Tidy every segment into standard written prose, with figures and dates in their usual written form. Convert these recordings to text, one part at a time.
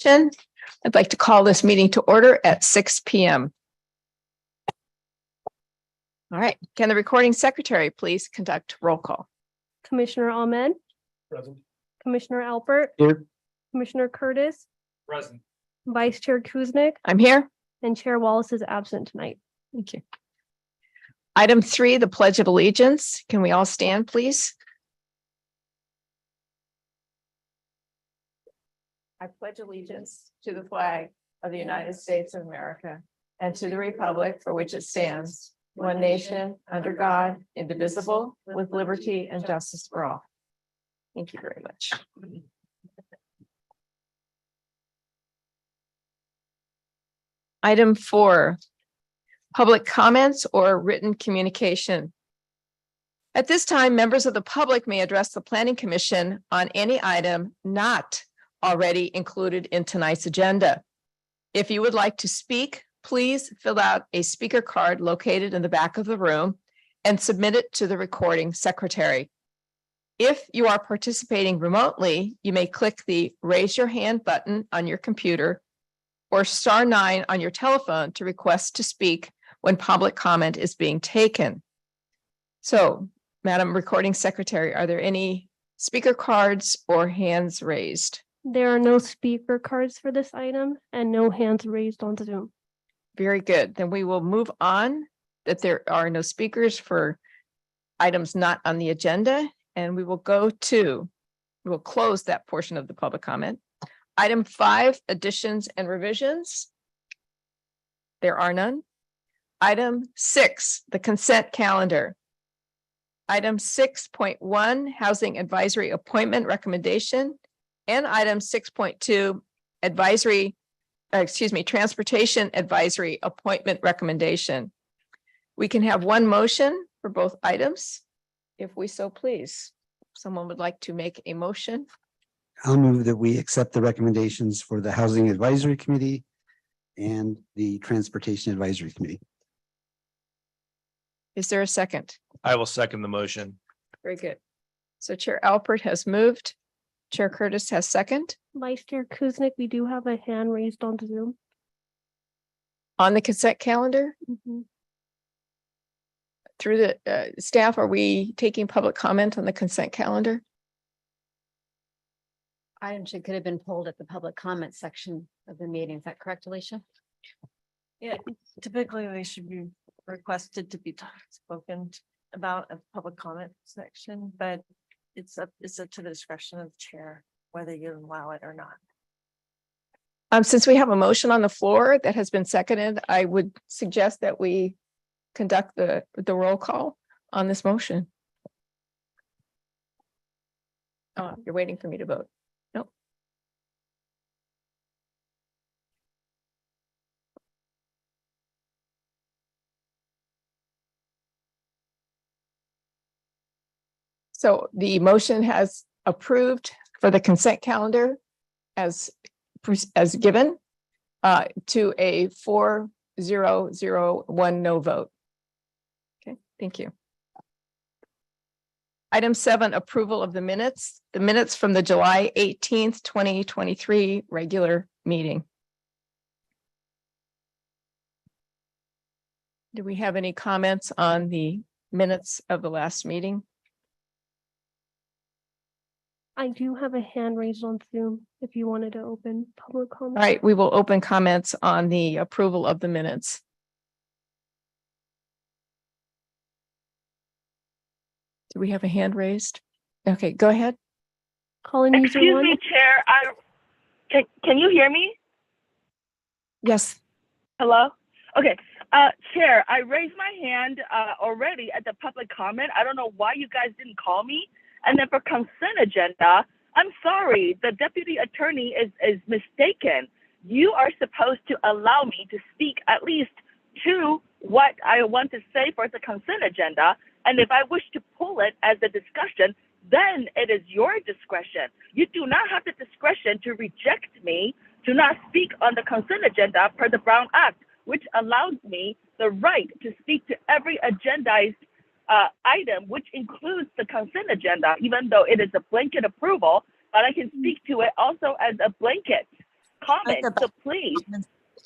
I'd like to call this meeting to order at 6 p.m. All right, can the recording secretary please conduct roll call? Commissioner Ahmed, Present. Commissioner Alpert, Here. Commissioner Curtis, Present. Vice Chair Kuznick, I'm here. and Chair Wallace is absent tonight. Thank you. Item 3, the Pledge of Allegiance. Can we all stand, please? I pledge allegiance to the flag of the United States of America and to the republic for which it stands, one nation, under God, indivisible, with liberty and justice for all. Thank you very much. Item 4, public comments or written communication. At this time, members of the public may address the Planning Commission on any item not already included in tonight's agenda. If you would like to speak, please fill out a speaker card located in the back of the room and submit it to the recording secretary. If you are participating remotely, you may click the raise your hand button on your computer or *9 on your telephone to request to speak when public comment is being taken. So, Madam Recording Secretary, are there any speaker cards or hands raised? There are no speaker cards for this item and no hands raised on Zoom. Very good. Then we will move on that there are no speakers for items not on the agenda, and we will close that portion of the public comment. Item 5, additions and revisions. There are none. Item 6, the consent calendar. Item 6.1, housing advisory appointment recommendation. And item 6.2, transportation advisory appointment recommendation. We can have one motion for both items, if we so please. Someone would like to make a motion? I'll move that we accept the recommendations for the Housing Advisory Committee and the Transportation Advisory Committee. Is there a second? I will second the motion. Very good. So Chair Alpert has moved. Chair Curtis has second. Vice Chair Kuznick, we do have a hand raised on Zoom. On the consent calendar, through the staff, are we taking public comment on the consent calendar? Items could have been pulled at the public comment section of the meeting. Is that correct, Alicia? Yeah, typically they should be requested to be spoken about at the public comment section, but it's up to the discretion of the chair whether you allow it or not. Since we have a motion on the floor that has been seconded, I would suggest that we conduct the roll call on this motion. Oh, you're waiting for me to vote. No. So the motion has approved for the consent calendar as given to a 4-0-0-1 no vote. Okay, thank you. Item 7, approval of the minutes from the July 18th, 2023 regular meeting. Do we have any comments on the minutes of the last meeting? I do have a hand raised on Zoom if you wanted to open public comment. All right, we will open comments on the approval of the minutes. Do we have a hand raised? Okay, go ahead. Calling user Excuse one. me, Chair. Can you hear me? Yes. Hello? Okay. Chair, I raised my hand already at the public comment. I don't know why you guys didn't call me. And then for consent agenda, I'm sorry, the deputy attorney is mistaken. You are supposed to allow me to speak at least to what I want to say for the consent agenda. And if I wish to pull it as a discussion, then it is your discretion. You do not have the discretion to reject me to not speak on the consent agenda per the Brown Act, which allows me the right to speak to every agendized item, which includes the consent agenda, even though it is a blanket approval, but I can speak to it also as a blanket comment, the so please,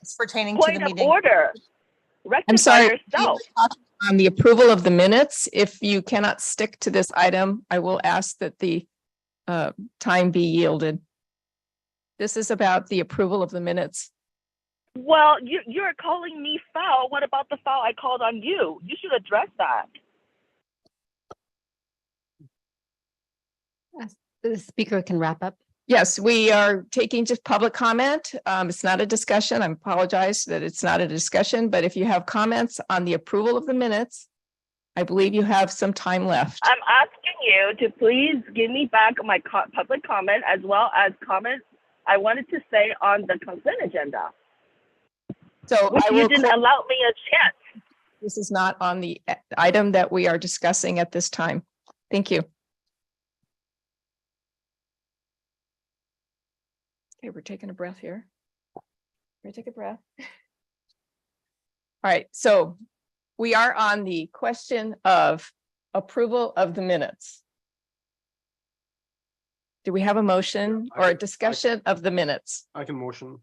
It's pertaining to the point of meeting. order. I'm Rectify sorry. yourself. On the approval of the minutes, if you cannot stick to this item, I will ask that the time be yielded. This is about the approval of the minutes. Well, you're calling me foul. What about the foul I called on you? You should address that. The speaker can wrap up. Yes, we are taking just public comment. It's not a discussion. I apologize that it's not a discussion, but if you have comments on the approval of the minutes, I believe you have some time left. I'm asking you to please give me back my public comment as well as comments I wanted to say on the consent agenda, So which I you will, didn't allow me a chance. this is not on the item that we are discussing at this time. Thank you. Okay, we're taking a breath here. We're take a breath. All right, so we are on the question of approval of the minutes. Do we have a motion or a discussion of the minutes? I can motion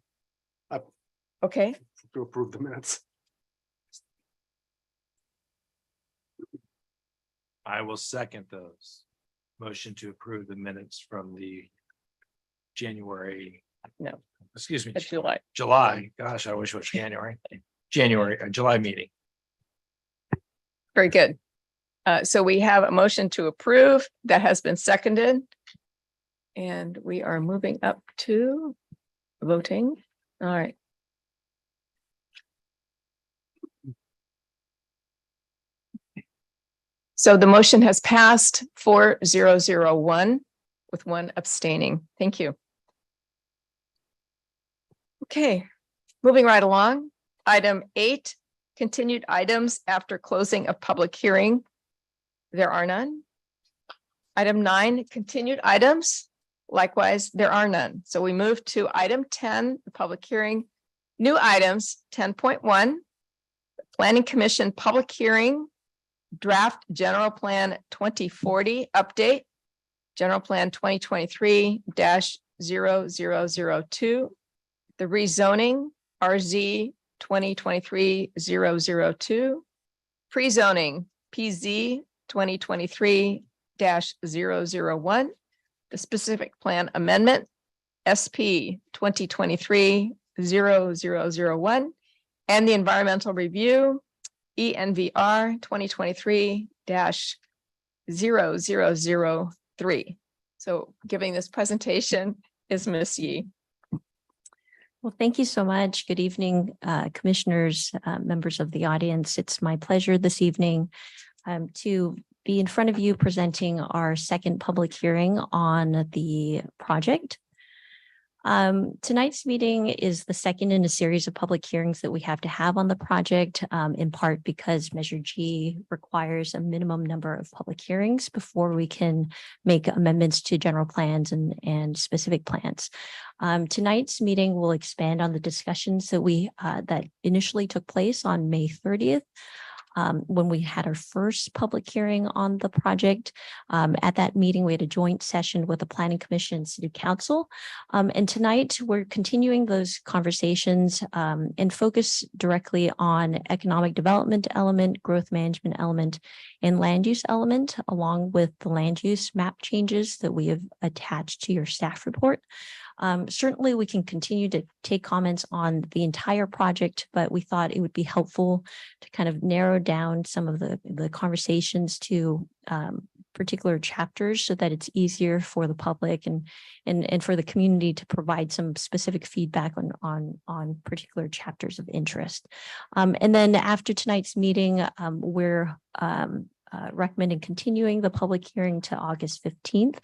Okay, to approve the minutes. I will second those. Motion to approve the minutes from the January. No. Excuse me, it's July. July. Gosh, I wish it was January. July meeting. Very good. So we have a motion to approve that has been seconded. And we are moving up to voting. All right. So the motion has passed 4-0-0-1 with one abstaining. Thank you. Okay, moving right along. Item 8, continued items after closing of public hearing. There are none. Item 9, continued items. Likewise, there are none. So we move to item 10, the public hearing. New items, 10.1. Planning Commission public hearing. Draft General Plan 2040 update. General Plan 2023-0002. The rezoning RZ 2023-002. Pre-zoning PZ 2023-001. The specific plan amendment SP 2023-0001. And the environmental review ENVR 2023-0003. So giving this presentation is Ms. Yee. Well, thank you so much. Good evening, commissioners, members of the audience. It's my pleasure this evening to be in front of you presenting our second public hearing on the project. Tonight's meeting is the second in a series of public hearings that we have to have on the project, in part because Measure G requires a minimum number of public hearings before we can make amendments to general plans and specific plans. Tonight's meeting will expand on the discussions that initially took place on May 30th. When we had our first public hearing on the project. At that meeting, we had a joint session with the Planning Commission and City Council. And tonight, we're continuing those conversations and focus directly on economic development element, growth management element, and land use element, along with the land use map changes that we have attached to your staff report. Certainly, we can continue to take comments on the entire project, but we thought it would be helpful to kind of narrow down some of the conversations to particular chapters so that it's easier for the public and for the community to provide some specific feedback on particular chapters of interest. And then after tonight's meeting, we're recommending continuing the public hearing to August 15th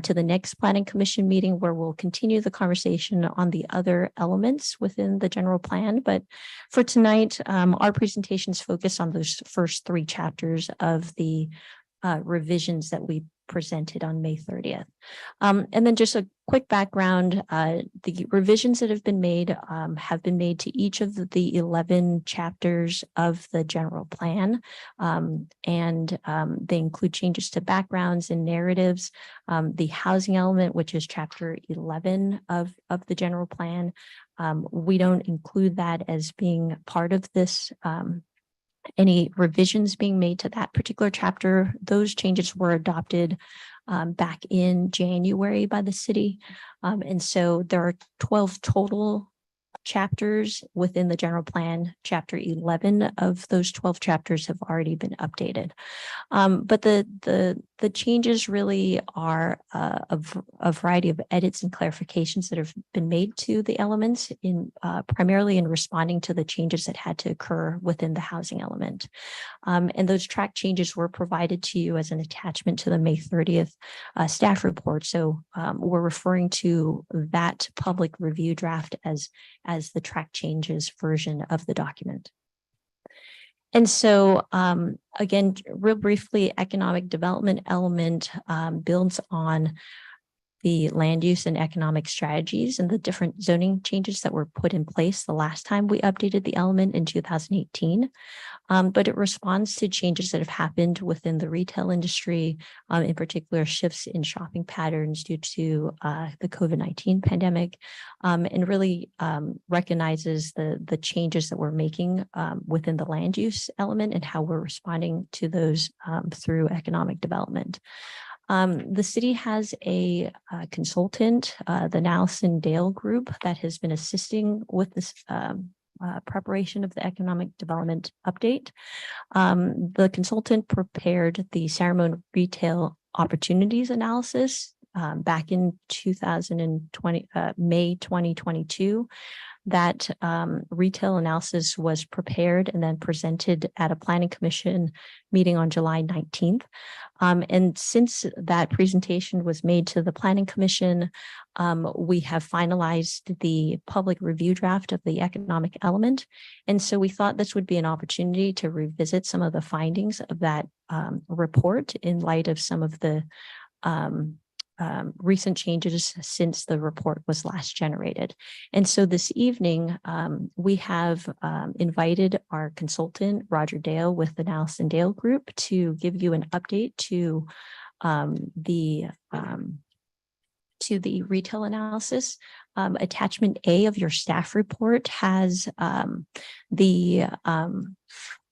to the next Planning Commission meeting, where we'll continue the conversation on the other elements within the general plan. But for tonight, our presentations focus on those first three chapters of the revisions that we presented on May 30th. And then just a quick background, the revisions that have been made to each of the 11 chapters of the general plan. And they include changes to backgrounds and narratives, the housing element, which is chapter 11 of the general plan. We don't include that as being part of this, any revisions being made to that particular chapter. Those changes were adopted back in January by the city. And so there are 12 total chapters within the general plan. Chapter 11 of those 12 chapters have already been updated. But the changes really are a variety of edits and clarifications that have been made to the elements in primarily in responding to the changes that had to occur within the housing element. And those track changes were provided to you as an attachment to the May 30th staff report. So we're referring to that public review draft as the track changes version of the document. And so, again, real briefly, economic development element builds on the land use and economic strategies and the different zoning changes that were put in place the last time we updated the element in 2018. But it responds to changes that have happened within the retail industry, in particular shifts in shopping patterns due to the COVID-19 pandemic, and really recognizes the changes that we're making within the land use element and how we're responding to those through economic development. The city has a consultant, the Nallison Dale Group, that has been assisting with this preparation of the economic development update. The consultant prepared the Saremone Retail Opportunities Analysis back in 2020, May 2022. That retail analysis was prepared and then presented at a planning commission meeting on July 19th. And since that presentation was made to the planning commission, we have finalized the public review draft of the economic element. And so we thought this would be an opportunity to revisit some of the findings of that report in light of some of the recent changes since the report was last generated. And so this evening, we have invited our consultant, Roger Dale, with the Nallison Dale Group to give you an update to the retail analysis. Attachment A of your staff report has the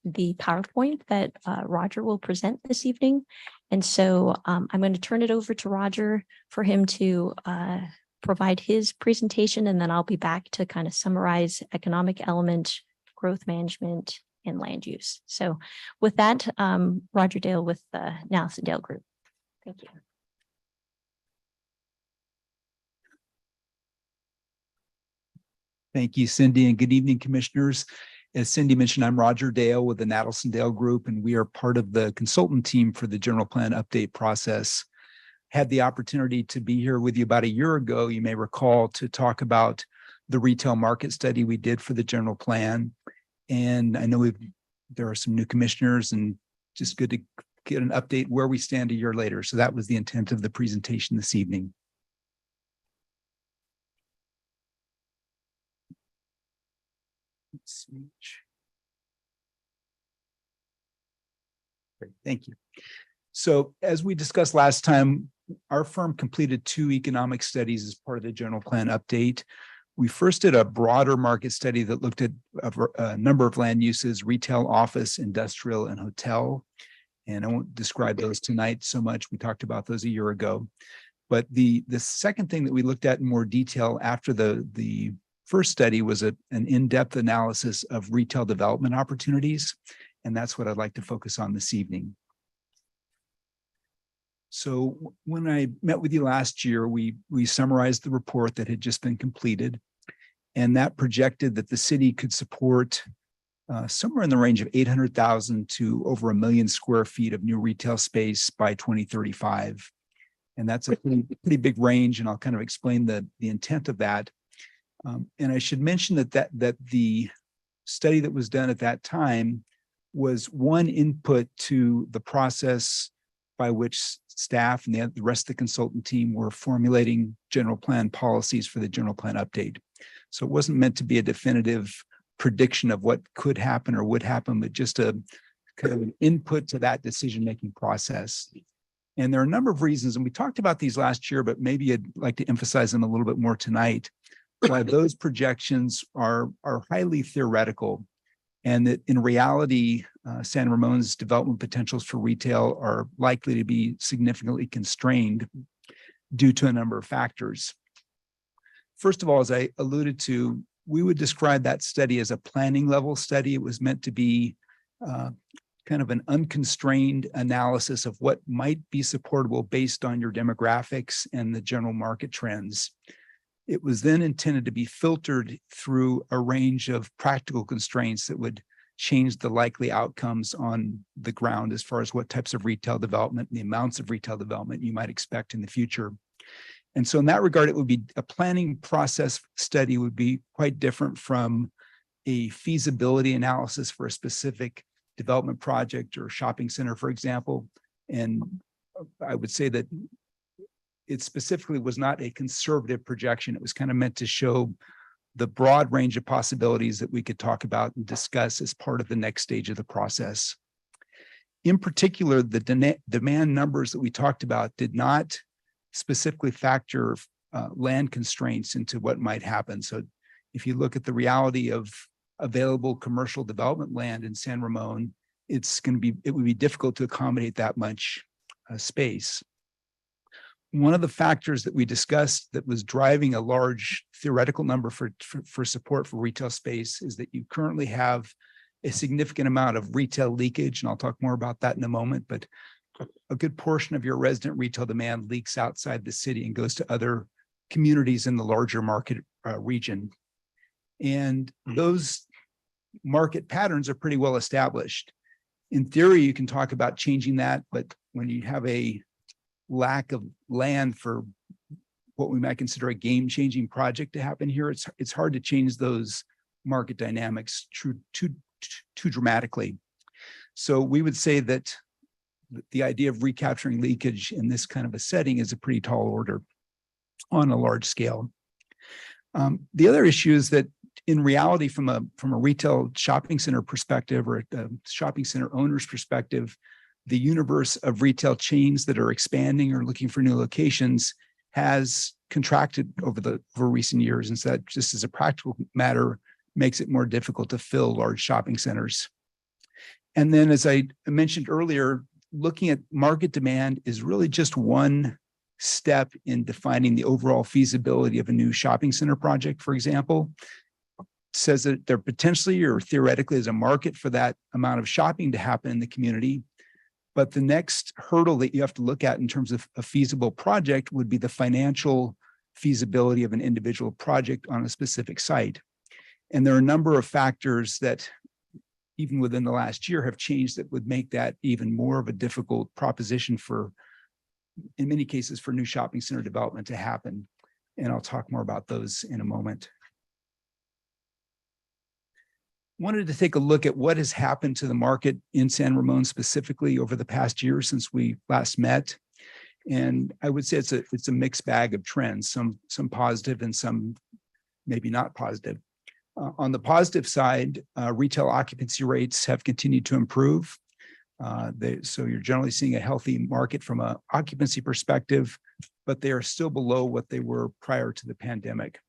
PowerPoint that Roger will present this evening. And so I'm going to turn it over to Roger for him to provide his presentation, and then I'll be back to kind of summarize economic element, growth management, and land use. So with that, Roger Dale with the Nallison Dale Group. Thank you. Thank you, Cindy, and good evening, commissioners. As Cindy mentioned, I'm Roger Dale with the Nallison Dale Group, and we are part of the consultant team for the general plan update process. Had the opportunity to be here with you about a year ago, you may recall, to talk about the retail market study we did for the general plan. And I know there are some new commissioners, and just good to get an update where we stand a year later. So that was the intent of the presentation this evening. Great, thank you. So as we discussed last time, our firm completed 2 economic studies as part of the general plan update. We first did a broader market study that looked at a number of land uses: retail, office, industrial, and hotel. And I won't describe those tonight so much. We talked about those a year ago. But the second thing that we looked at in more detail after the first study was an in-depth analysis of retail development opportunities, and that's what I'd like to focus on this evening. So when I met with you last year, we summarized the report that had just been completed, and that projected that the city could support somewhere in the range of 800,000 to over 1 million square feet of new retail space by 2035. And that's a pretty big range, and I'll kind of explain the intent of that. And I should mention that the study that was done at that time was one input to the process by which staff and the rest of the consultant team were formulating general plan policies for the general plan update. So it wasn't meant to be a definitive prediction of what could happen or would happen, but just a kind of an input to that decision-making process. And there are a number of reasons, and we talked about these last year, but maybe I'd like to emphasize them a little bit more tonight, why those projections are highly theoretical, and that in reality, San Ramon's development potentials for retail are likely to be significantly constrained due to a number of factors. First of all, as I alluded to, we would describe that study as a planning level study. It was meant to be kind of an unconstrained analysis of what might be supportable based on your demographics and the general market trends. It was then intended to be filtered through a range of practical constraints that would change the likely outcomes on the ground as far as what types of retail development and the amounts of retail development you might expect in the future. And so in that regard, it would be a planning process study would be quite different from a feasibility analysis for a specific development project or shopping center, for example. And I would say that it specifically was not a conservative projection. It was kind of meant to show the broad range of possibilities that we could talk about and discuss as part of the next stage of the process. In particular, the demand numbers that we talked about did not specifically factor land constraints into what might happen. So if you look at the reality of available commercial development land in San Ramon, it would be difficult to accommodate that much space. One of the factors that we discussed that was driving a large theoretical number for support for retail space is that you currently have a significant amount of retail leakage, and I'll talk more about that in a moment, but a good portion of your resident retail demand leaks outside the city and goes to other communities in the larger market region. And those market patterns are pretty well established. In theory, you can talk about changing that, but when you have a lack of land for what we might consider a game-changing project to happen here, it's hard to change those market dynamics too dramatically. So we would say that the idea of recapturing leakage in this kind of a setting is a pretty tall order on a large scale. The other issue is that in reality, from a retail shopping center perspective or a shopping center owner's perspective, the universe of retail chains that are expanding or looking for new locations has contracted over recent years. And so that just as a practical matter makes it more difficult to fill large shopping centers. And then, as I mentioned earlier, looking at market demand is really just one step in defining the overall feasibility of a new shopping center project, for example. It says that there potentially or theoretically is a market for that amount of shopping to happen in the community. But the next hurdle that you have to look at in terms of a feasible project would be the financial feasibility of an individual project on a specific site. And there are a number of factors that even within the last year have changed that would make that even more of a difficult proposition for, in many cases, for new shopping center development to happen. And I'll talk more about those in a moment. Wanted to take a look at what has happened to the market in San Ramon specifically over the past year since we last met. And I would say it's a mixed bag of trends, some positive and some maybe not positive. On the positive side, retail occupancy rates have continued to improve. So you're generally seeing a healthy market from an occupancy perspective, but they are still below what they were prior to the pandemic.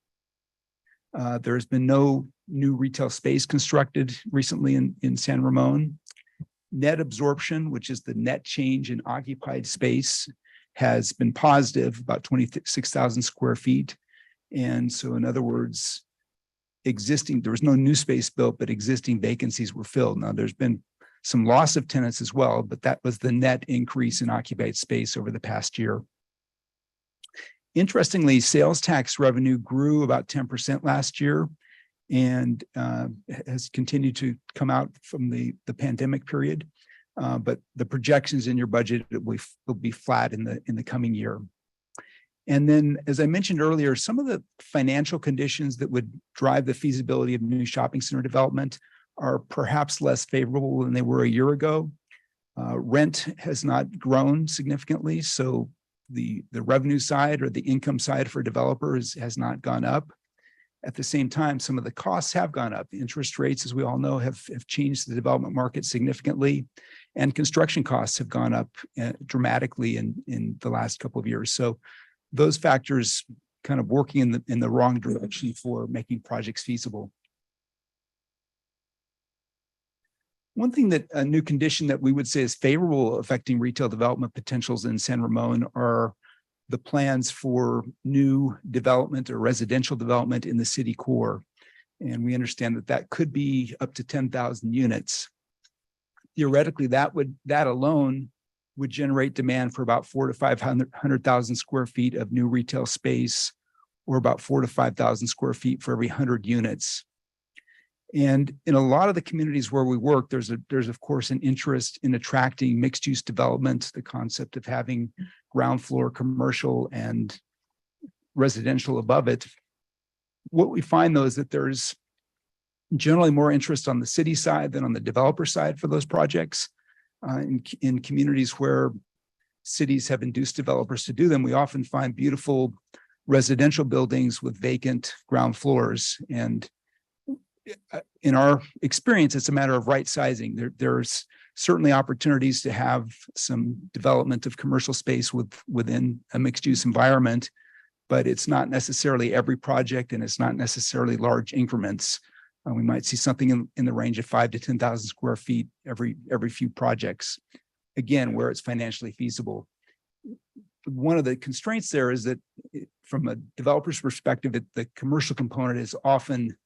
There has been no new retail space constructed recently in San Ramon. Net absorption, which is the net change in occupied space, has been positive, about 26,000 square feet. And so in other words, there was no new space built, but existing vacancies were filled. Now there's been some loss of tenants as well, but that was the net increase in occupied space over the past year. Interestingly, sales tax revenue grew about 10% last year and has continued to come out from the pandemic period. But the projections in your budget will be flat in the coming year. And then, as I mentioned earlier, some of the financial conditions that would drive the feasibility of new shopping center development are perhaps less favorable than they were a year ago. Rent has not grown significantly, so the revenue side or the income side for developers has not gone up. At the same time, some of the costs have gone up. The interest rates, as we all know, have changed the development market significantly, and construction costs have gone up dramatically in the last couple of years. So those factors kind of working in the wrong direction for making projects feasible. One thing that a new condition that we would say is favorable affecting retail development potentials in San Ramon are the plans for new development or residential development in the city core. And we understand that that could be up to 10,000 units. Theoretically, that alone would generate demand for about 400,000 to 500,000 square feet of new retail space, or about 4,000 to 5,000 square feet for every 100 units. And in a lot of the communities where we work, there's of course an interest in attracting mixed use development, the concept of having ground floor commercial and residential above it. What we find though is that there's generally more interest on the city side than on the developer side for those projects. In communities where cities have induced developers to do them, we often find beautiful residential buildings with vacant ground floors. And in our experience, it's a matter of right sizing. There's certainly opportunities to have some development of commercial space within a mixed use environment, but it's not necessarily every project, and it's not necessarily large increments. We might see something in the range of 5,000 to 10,000 square feet every few projects, again, where it's financially feasible. One of the constraints there is that from a developer's perspective, the commercial component is often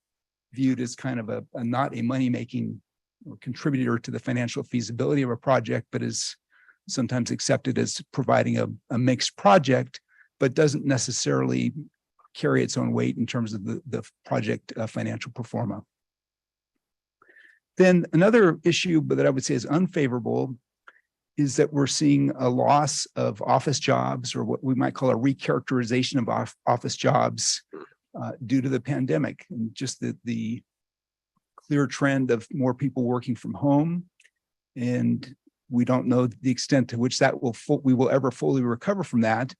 viewed as kind of not a money-making or contributor to the financial feasibility of a project, but is sometimes accepted as providing a mixed project, but doesn't necessarily carry its own weight in terms of the project financial pro forma. Then another issue that I would say is unfavorable is that we're seeing a loss of office jobs, or what we might call a recharacterization of office jobs due to the pandemic, and just the clear trend of more people working from home. And we don't know the extent to which we will ever fully recover from that.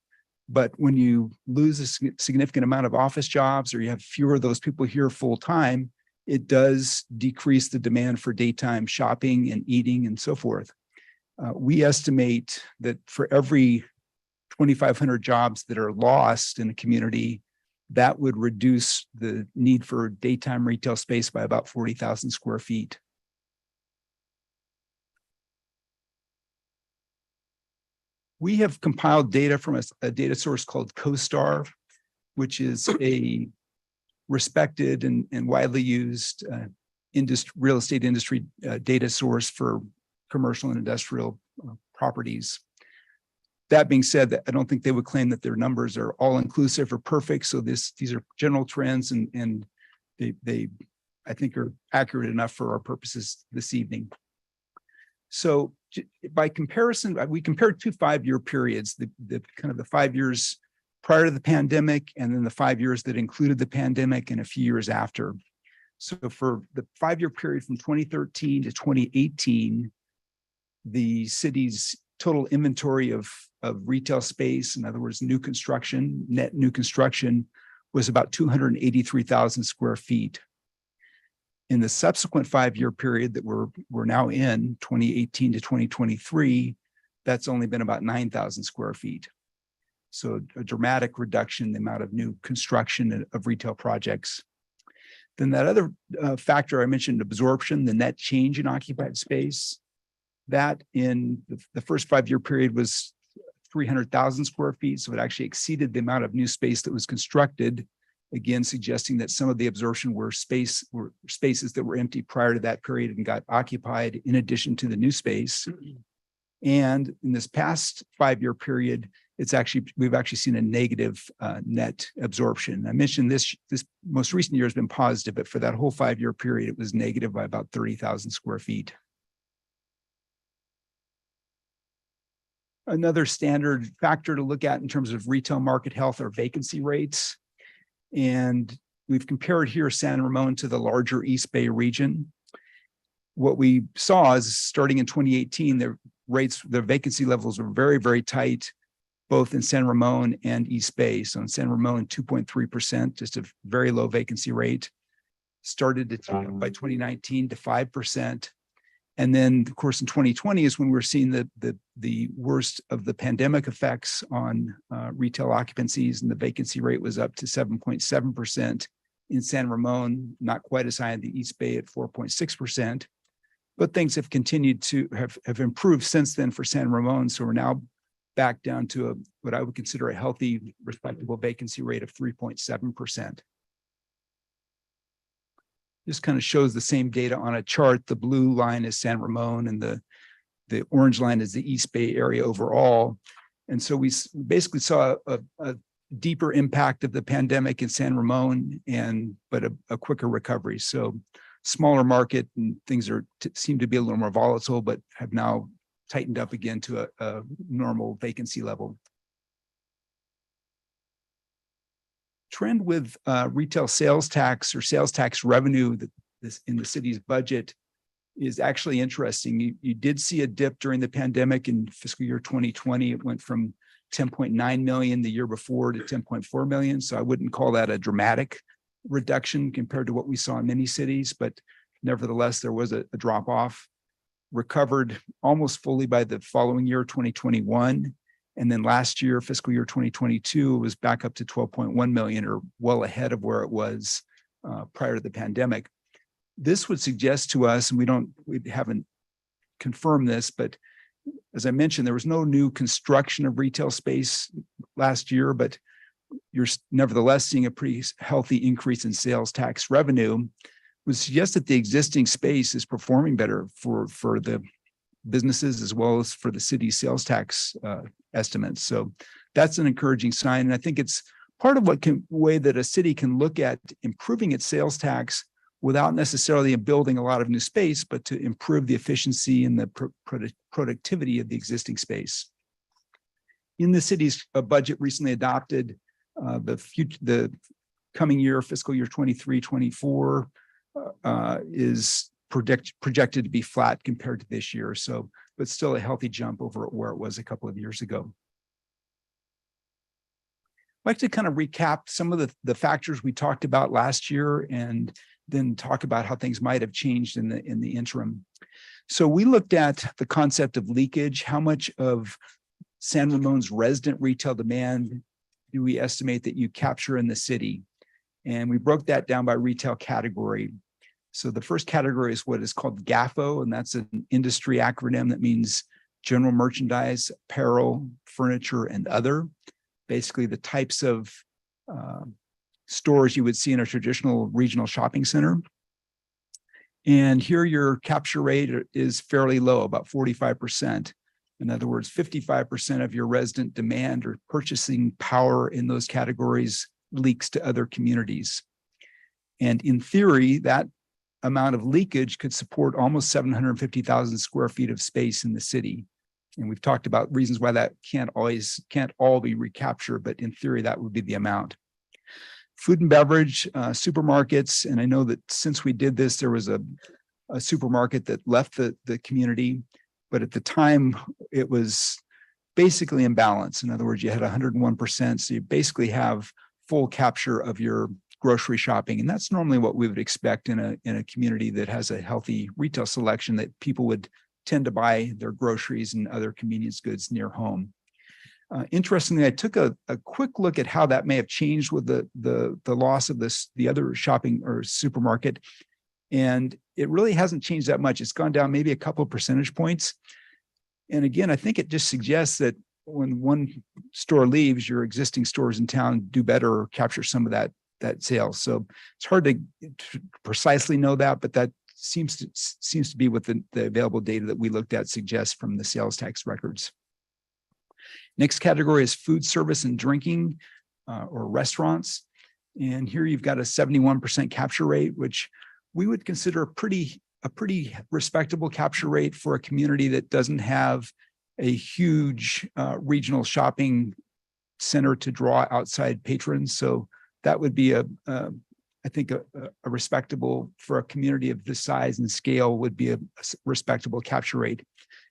But when you lose a significant amount of office jobs, or you have fewer of those people here full time, it does decrease the demand for daytime shopping and eating and so forth. We estimate that for every 2,500 jobs that are lost in a community, that would reduce the need for daytime retail space by about 40,000 square feet. We have compiled data from a data source called CoStar, which is a respected and widely used real estate industry data source for commercial and industrial properties. That being said, I don't think they would claim that their numbers are all inclusive or perfect. So these are general trends, and they I think are accurate enough for our purposes this evening. So by comparison, we compared 2 5-year periods, the kind of the 5 years prior to the pandemic, and then the 5 years that included the pandemic and a few years after. So for the 5-year period from 2013 to 2018, the city's total inventory of retail space, in other words, new construction, net new construction, was about 283,000 square feet. In the subsequent 5-year period that we're now in, 2018 to 2023, that's only been about 9,000 square feet. So a dramatic reduction in the amount of new construction of retail projects. Then that other factor I mentioned, absorption, the net change in occupied space, that in the first 5-year period was 300,000 square feet. So it actually exceeded the amount of new space that was constructed, again, suggesting that some of the absorption were spaces that were empty prior to that period and got occupied in addition to the new space. And in this past 5-year period, we've actually seen a negative net absorption. I mentioned this most recent year has been positive, but for that whole 5-year period, it was negative by about 30,000 square feet. Another standard factor to look at in terms of retail market health are vacancy rates. And we've compared here San Ramon to the larger East Bay region. What we saw is starting in 2018, rates, the vacancy levels were very, very tight, both in San Ramon and East Bay. So in San Ramon, 2.3%, just a very low vacancy rate. Started to tick up by 2019 to 5%. And then, of course, in 2020 is when we're seeing the worst of the pandemic effects on retail occupancies, and the vacancy rate was up to 7.7% in San Ramon, not quite as high in the East Bay at 4.6%. But things have continued to have improved since then for San Ramon. So we're now back down to what I would consider a healthy, respectable vacancy rate of 3.7%. This kind of shows the same data on a chart. The blue line is San Ramon and the orange line is the East Bay area overall. And so we basically saw a deeper impact of the pandemic in San Ramon, but a quicker recovery. So smaller market and things seem to be a little more volatile, but have now tightened up again to a normal vacancy level. Trend with retail sales tax or sales tax revenue in the city's budget is actually interesting. You did see a dip during the pandemic in fiscal year 2020. It went from 10.9 million the year before to 10.4 million. So I wouldn't call that a dramatic reduction compared to what we saw in many cities, but nevertheless, there was a drop off. Recovered almost fully by the following year, 2021. And then last year, fiscal year 2022, it was back up to 12.1 million, or well ahead of where it was prior to the pandemic. This would suggest to us, and we haven't confirmed this, but as I mentioned, there was no new construction of retail space last year, but you're nevertheless seeing a pretty healthy increase in sales tax revenue, would suggest that the existing space is performing better for the businesses as well as for the city's sales tax estimates. So that's an encouraging sign. And I think it's part of way that a city can look at improving its sales tax without necessarily building a lot of new space, but to improve the efficiency and the productivity of the existing space. In the city's budget recently adopted, the coming year, fiscal year 23-24, is projected to be flat compared to this year. So, but still a healthy jump over where it was a couple of years ago. I'd like to kind of recap some of the factors we talked about last year and then talk about how things might have changed in the interim. So we looked at the concept of leakage. How much of San Ramon's resident retail demand do we estimate that you capture in the city? And we broke that down by retail category. So the first category is what is called GAFO, and that's an industry acronym that means general merchandise, apparel, furniture, and other. Basically the types of stores you would see in a traditional regional shopping center. And here your capture rate is fairly low, about 45%. In other words, 55% of your resident demand or purchasing power in those categories leaks to other communities. And in theory, that amount of leakage could support almost 750,000 square feet of space in the city. And we've talked about reasons why that can't all be recaptured, but in theory, that would be the amount. Food and beverage, supermarkets, and I know that since we did this, there was a supermarket that left the community, but at the time it was basically in balance. In other words, you had 101%, so you basically have full capture of your grocery shopping. And that's normally what we would expect in a community that has a healthy retail selection, that people would tend to buy their groceries and other convenience goods near home. Interestingly, I took a quick look at how that may have changed with the loss of the other shopping or supermarket. And it really hasn't changed that much. It's gone down maybe a couple of percentage points. And again, I think it just suggests that when one store leaves, your existing stores in town do better or capture some of that sales. So it's hard to precisely know that, but that seems to be what the available data that we looked at suggests from the sales tax records. Next category is food service and drinking or restaurants. And here you've got a 71% capture rate, which we would consider a pretty respectable capture rate for a community that doesn't have a huge regional shopping center to draw outside patrons. So that would be I think a respectable, for a community of this size and scale, would be a respectable capture rate.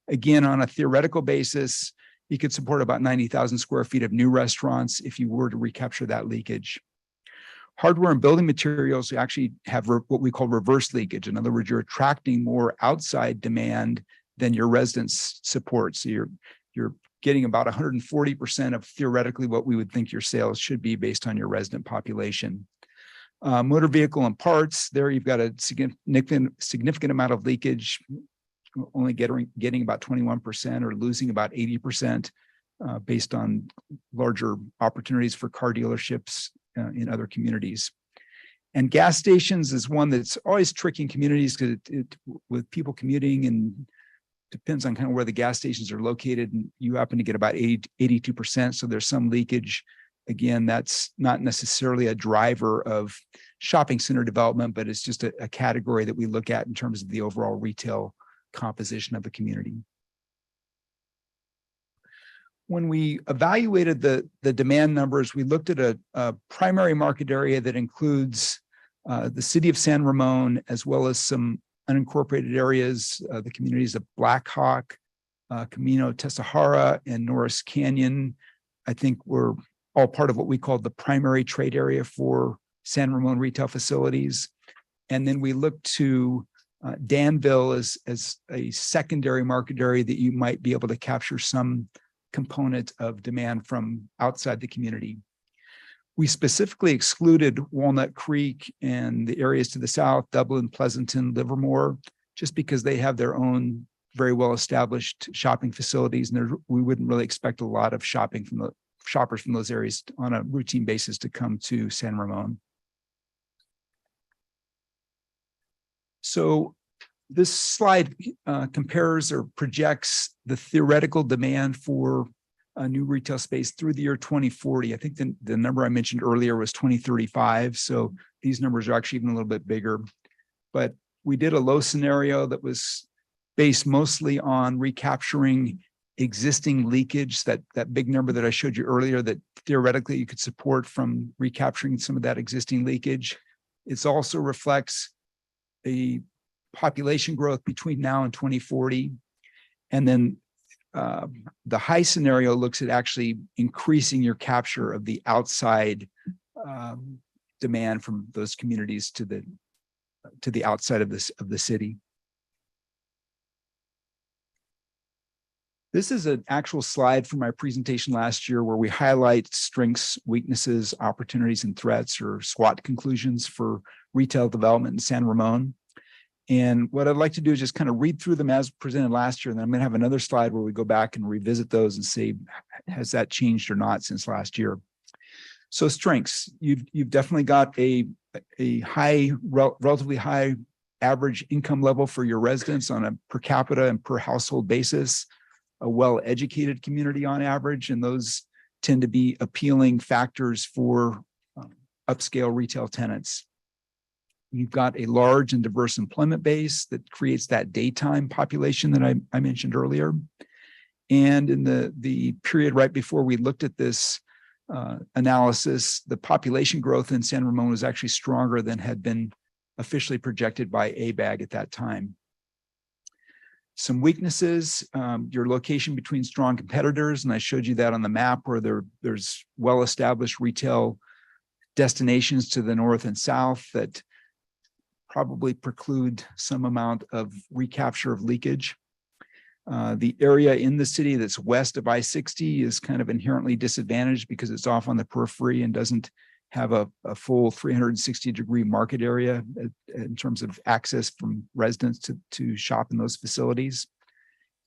Again, on a theoretical basis, you could support about 90,000 square feet of new restaurants if you were to recapture that leakage. Hardware and building materials actually have what we call reverse leakage. In other words, you're attracting more outside demand than your residents support. So you're getting about 140% of theoretically what we would think your sales should be based on your resident population. Motor vehicle and parts, there you've got a significant amount of leakage, only getting about 21% or losing about 80% based on larger opportunities for car dealerships in other communities. And gas stations is one that's always tricky in communities because with people commuting and depends on kind of where the gas stations are located, and you happen to get about 82%. So there's some leakage. Again, that's not necessarily a driver of shopping center development, but it's just a category that we look at in terms of the overall retail composition of the community. When we evaluated the demand numbers, we looked at a primary market area that includes the city of San Ramon, as well as some unincorporated areas, the communities of Black Hawk, Camino Tesahara, and Norris Canyon. I think were all part of what we called the primary trade area for San Ramon retail facilities. And then we looked to Danville as a secondary market area that you might be able to capture some component of demand from outside the community. We specifically excluded Walnut Creek and the areas to the south, Dublin, Pleasanton, Livermore, just because they have their own very well-established shopping facilities, and we wouldn't really expect a lot of shoppers from those areas on a routine basis to come to San Ramon. So this slide compares or projects the theoretical demand for a new retail space through the year 2040. I think the number I mentioned earlier was 2035. So these numbers are actually even a little bit bigger. But we did a low scenario that was based mostly on recapturing existing leakage, that big number that I showed you earlier that theoretically you could support from recapturing some of that existing leakage. It also reflects a population growth between now and 2040. And then the high scenario looks at actually increasing your capture of the outside demand from those communities to the outside of the city. This is an actual slide from my presentation last year where we highlight strengths, weaknesses, opportunities, and threats, or SWOT conclusions for retail development in San Ramon. And what I'd like to do is just kind of read through them as presented last year. And then I'm going to have another slide where we go back and revisit those and say, has that changed or not since last year? So strengths, you've definitely got a relatively high average income level for your residents on a per capita and per household basis, a well-educated community on average, and those tend to be appealing factors for upscale retail tenants. You've got a large and diverse employment base that creates that daytime population that I mentioned earlier. And in the period right before we looked at this analysis, the population growth in San Ramon was actually stronger than had been officially projected by ABAG at that time. Some weaknesses, your location between strong competitors, and I showed you that on the map where there's well-established retail destinations to the north and south that probably preclude some amount of recapture of leakage. The area in the city that's west of I-60 is kind of inherently disadvantaged because it's off on the periphery and doesn't have a full 360-degree market area in terms of access from residents to shop in those facilities.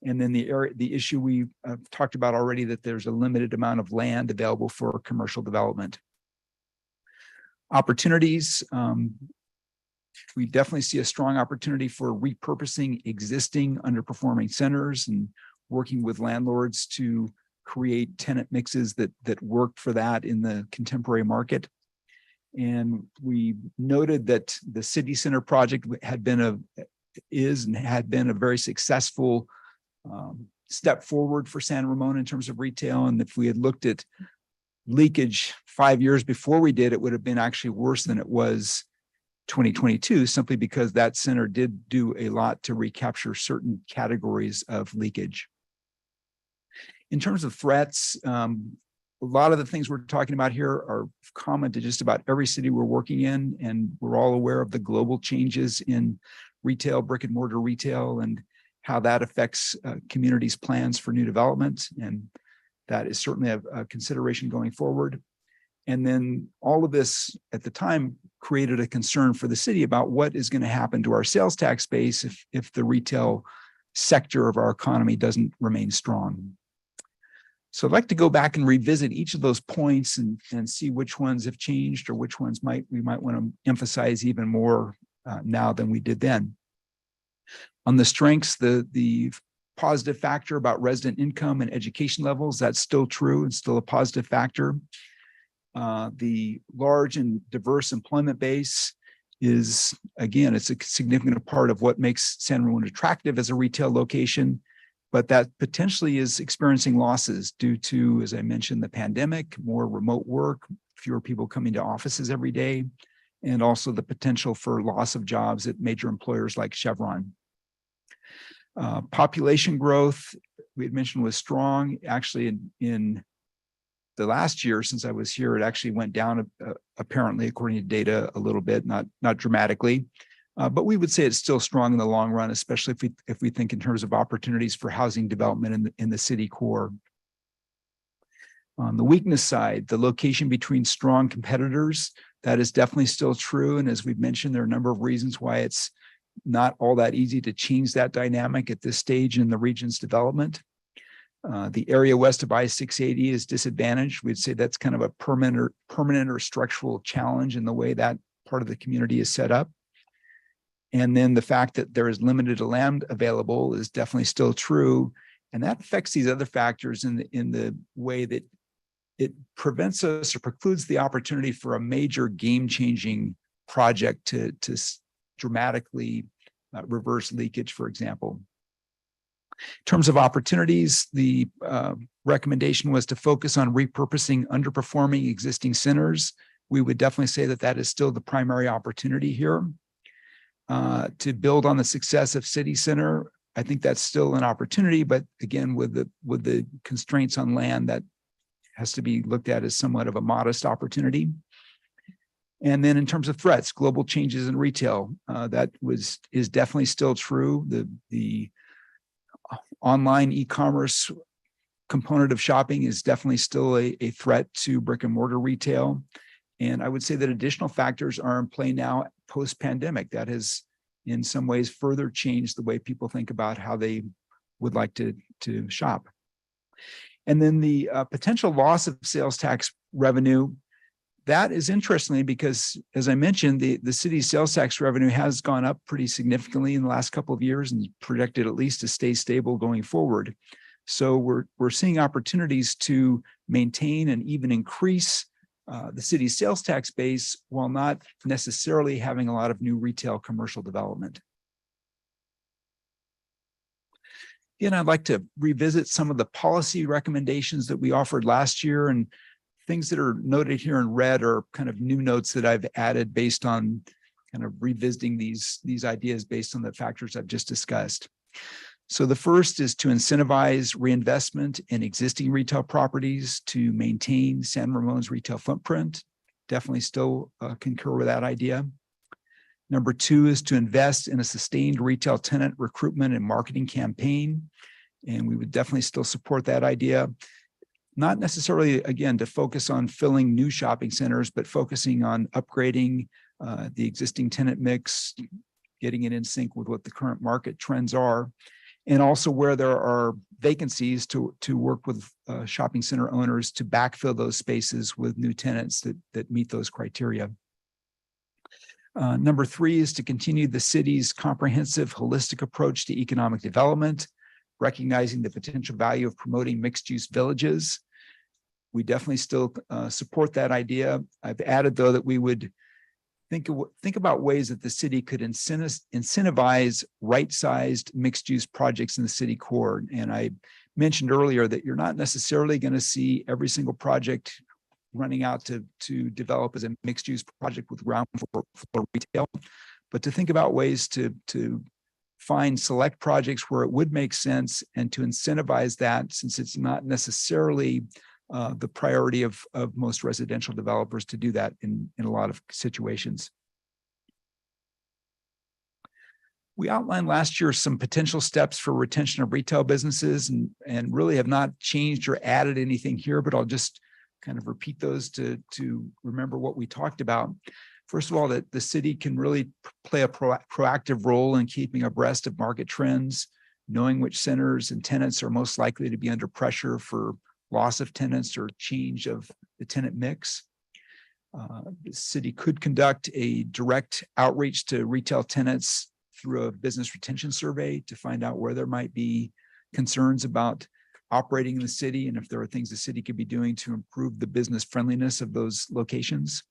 And then the issue we talked about already, that there's a limited amount of land available for commercial development. Opportunities, we definitely see a strong opportunity for repurposing existing underperforming centers and working with landlords to create tenant mixes that work for that in the contemporary market. And we noted that the City Center project had been a very successful step forward for San Ramon in terms of retail. And if we had looked at leakage 5 years before we did, it would have been actually worse than it was 2022, simply because that center did do a lot to recapture certain categories of leakage. In terms of threats, a lot of the things we're talking about here are common to just about every city we're working in, and we're all aware of the global changes in retail, brick and mortar retail, and how that affects communities' plans for new development. And that is certainly a consideration going forward. And then all of this at the time created a concern for the city about what is going to happen to our sales tax base if the retail sector of our economy doesn't remain strong. So I'd like to go back and revisit each of those points and see which ones have changed or which ones we might want to emphasize even more now than we did then. On the strengths, the positive factor about resident income and education levels, that's still true and still a positive factor. The large and diverse employment base is, again, it's a significant part of what makes San Ramon attractive as a retail location, but that potentially is experiencing losses due to, as I mentioned, the pandemic, more remote work, fewer people coming to offices every day, and also the potential for loss of jobs at major employers like Chevron. Population growth, we had mentioned, was strong. Actually, in the last year since I was here, it actually went down apparently, according to data, a little bit, not dramatically. But we would say it's still strong in the long run, especially if we think in terms of opportunities for housing development in the city core. On the weakness side, the location between strong competitors, that is definitely still true. And as we've mentioned, there are a number of reasons why it's not all that easy to change that dynamic at this stage in the region's development. The area west of I-680 is disadvantaged. We'd say that's kind of a permanent or structural challenge in the way that part of the community is set up. And then the fact that there is limited land available is definitely still true. And that affects these other factors in the way that it prevents us or precludes the opportunity for a major game-changing project to dramatically reverse leakage, for example. In terms of opportunities, the recommendation was to focus on repurposing underperforming existing centers. We would definitely say that that is still the primary opportunity here. To build on the success of City Center, I think that's still an opportunity, but again, with the constraints on land, that has to be looked at as somewhat of a modest opportunity. And then in terms of threats, global changes in retail, that is definitely still true. The online e-commerce component of shopping is definitely still a threat to brick and mortar retail. And I would say that additional factors are in play now post-pandemic that has in some ways further changed the way people think about how they would like to shop. And then the potential loss of sales tax revenue, that is interesting because, as I mentioned, the city's sales tax revenue has gone up pretty significantly in the last couple of years and projected at least to stay stable going forward. So we're seeing opportunities to maintain and even increase the city's sales tax base while not necessarily having a lot of new retail commercial development. Again, I'd like to revisit some of the policy recommendations that we offered last year, and things that are noted here in red are kind of new notes that I've added based on kind of revisiting these ideas based on the factors I've just discussed. So the first is to incentivize reinvestment in existing retail properties to maintain San Ramon's retail footprint. Definitely still concur with that idea. Number two is to invest in a sustained retail tenant recruitment and marketing campaign. And we would definitely still support that idea. Not necessarily, again, to focus on filling new shopping centers, but focusing on upgrading the existing tenant mix, getting it in sync with what the current market trends are. And also where there are vacancies to work with shopping center owners to backfill those spaces with new tenants that meet those criteria. Number three is to continue the city's comprehensive holistic approach to economic development, recognizing the potential value of promoting mixed-use villages. We definitely still support that idea. I've added, though, that we would think about ways that the city could incentivize right-sized mixed-use projects in the city core. And I mentioned earlier that you're not necessarily going to see every single project running out to develop as a mixed use project with ground floor retail, but to think about ways to find select projects where it would make sense and to incentivize that, since it's not necessarily the priority of most residential developers to do that in a lot of situations. We outlined last year some potential steps for retention of retail businesses and really have not changed or added anything here, but I'll just kind of repeat those to remember what we talked about. First of all, that the city can really play a proactive role in keeping abreast of market trends, knowing which centers and tenants are most likely to be under pressure for loss of tenants or change of the tenant mix. The city could conduct a direct outreach to retail tenants through a business retention survey to find out where there might be concerns about operating in the city and if there are things the city could be doing to improve the business friendliness of those locations.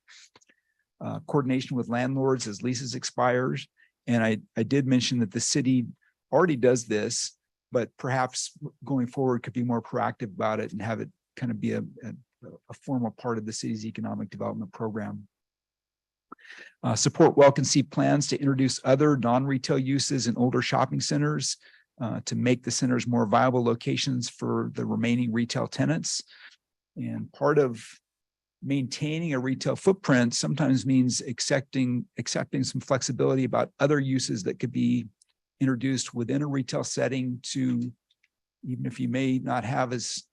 Coordination with landlords as leases expires. And I did mention that the city already does this, but perhaps going forward could be more proactive about it and have it kind of be a formal part of the city's economic development program. Support well-conceived plans to introduce other non-retail uses in older shopping centers to make the centers more viable locations for the remaining retail tenants. And part of maintaining a retail footprint sometimes means accepting some flexibility about other uses that could be introduced within a retail setting to, even if you may not have as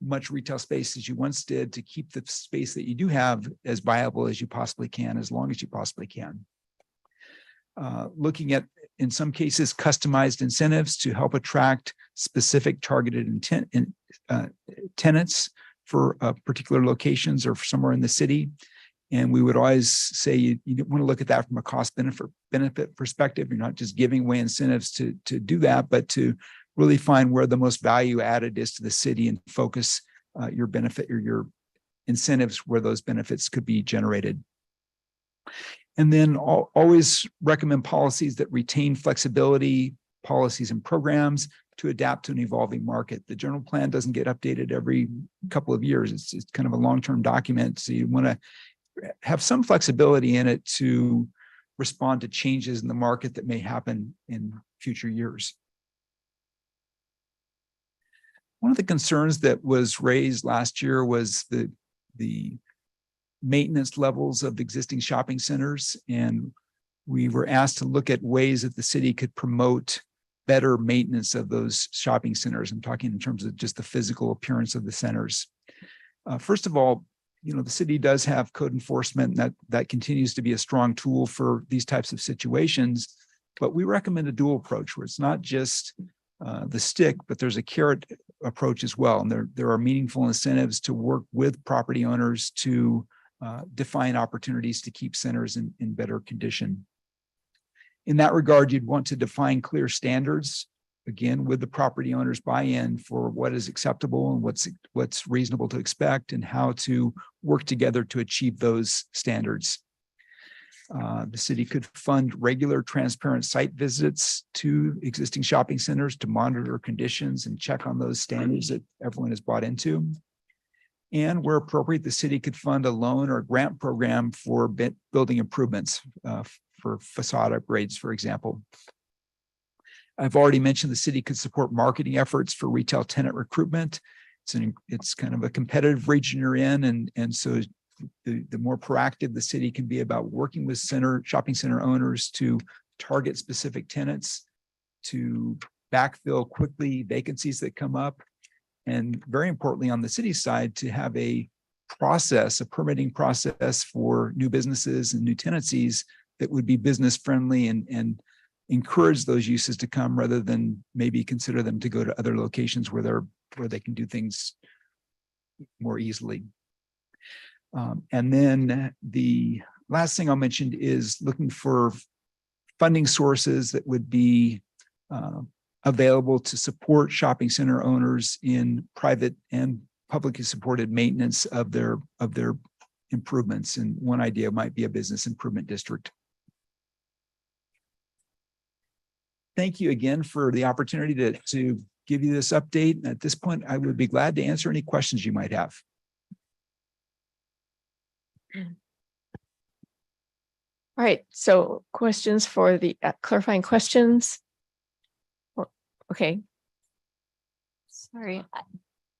much retail space as you once did, to keep the space that you do have as viable as you possibly can, as long as you possibly can. Looking at, in some cases, customized incentives to help attract specific targeted tenants for particular locations or for somewhere in the city. And we would always say you want to look at that from a cost benefit perspective. You're not just giving away incentives to do that, but to really find where the most value added is to the city and focus your benefit or your incentives where those benefits could be generated. And then always recommend policies that retain flexibility, policies and programs to adapt to an evolving market. The general plan doesn't get updated every couple of years. It's kind of a long-term document. So you want to have some flexibility in it to respond to changes in the market that may happen in future years. One of the concerns that was raised last year was the maintenance levels of existing shopping centers. And we were asked to look at ways that the city could promote better maintenance of those shopping centers. I'm talking in terms of just the physical appearance of the centers. First of all, the city does have code enforcement, and that continues to be a strong tool for these types of situations. But we recommend a dual approach where it's not just the stick, but there's a carrot approach as well. And there are meaningful incentives to work with property owners to define opportunities to keep centers in better condition. In that regard, you'd want to define clear standards, again, with the property owners buy-in for what is acceptable and what's reasonable to expect and how to work together to achieve those standards. The city could fund regular transparent site visits to existing shopping centers to monitor conditions and check on those standards that everyone has bought into. And where appropriate, the city could fund a loan or grant program for building improvements for facade upgrades, for example. I've already mentioned the city could support marketing efforts for retail tenant recruitment. It's kind of a competitive region you're in, and so the more proactive the city can be about working with shopping center owners to target specific tenants, to backfill quickly vacancies that come up, and very importantly on the city side, to have a permitting process for new businesses and new tenancies that would be business friendly and encourage those uses to come rather than maybe consider them to go to other locations where they can do things more easily. And then the last thing I'll mention is looking for funding sources that would be available to support shopping center owners in private and publicly supported maintenance of their improvements. And one idea might be a business improvement district. Thank you again for the opportunity to give you this update. At this point, I would be glad to answer any questions you might have. All right, so questions for the clarifying questions? Okay, Sorry,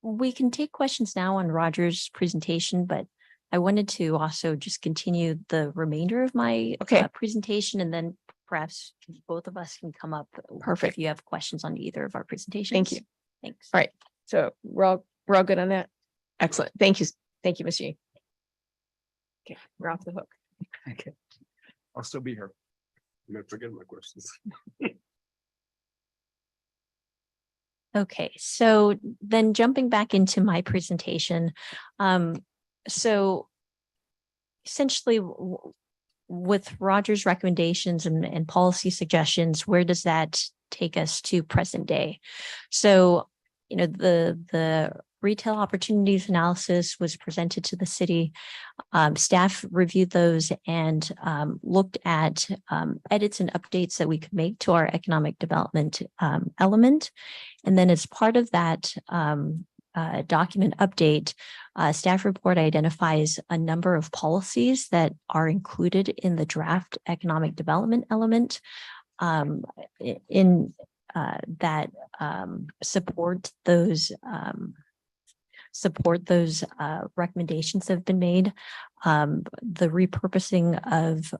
we can take questions now on Roger's presentation, but I wanted to also just continue the remainder of my Okay. presentation, and then perhaps both of us can come up. Perfect. If you have questions on either of our presentations. Thank you. Thanks. All right. So we're all good on that? Excellent. Thank you. Thank you, Ms. Yi. Okay, we're off the hook. Okay. I'll still be here. I'm gonna forget my questions. Okay, so then jumping back into my presentation, so essentially with Roger's recommendations and policy suggestions, where does that take us to present day? So, the retail opportunities analysis was presented to the city. Staff reviewed those and looked at edits and updates that we could make to our economic development element. And then as part of that document update, staff report identifies a number of policies that are included in the draft economic development element that support those recommendations that have been made. The repurposing of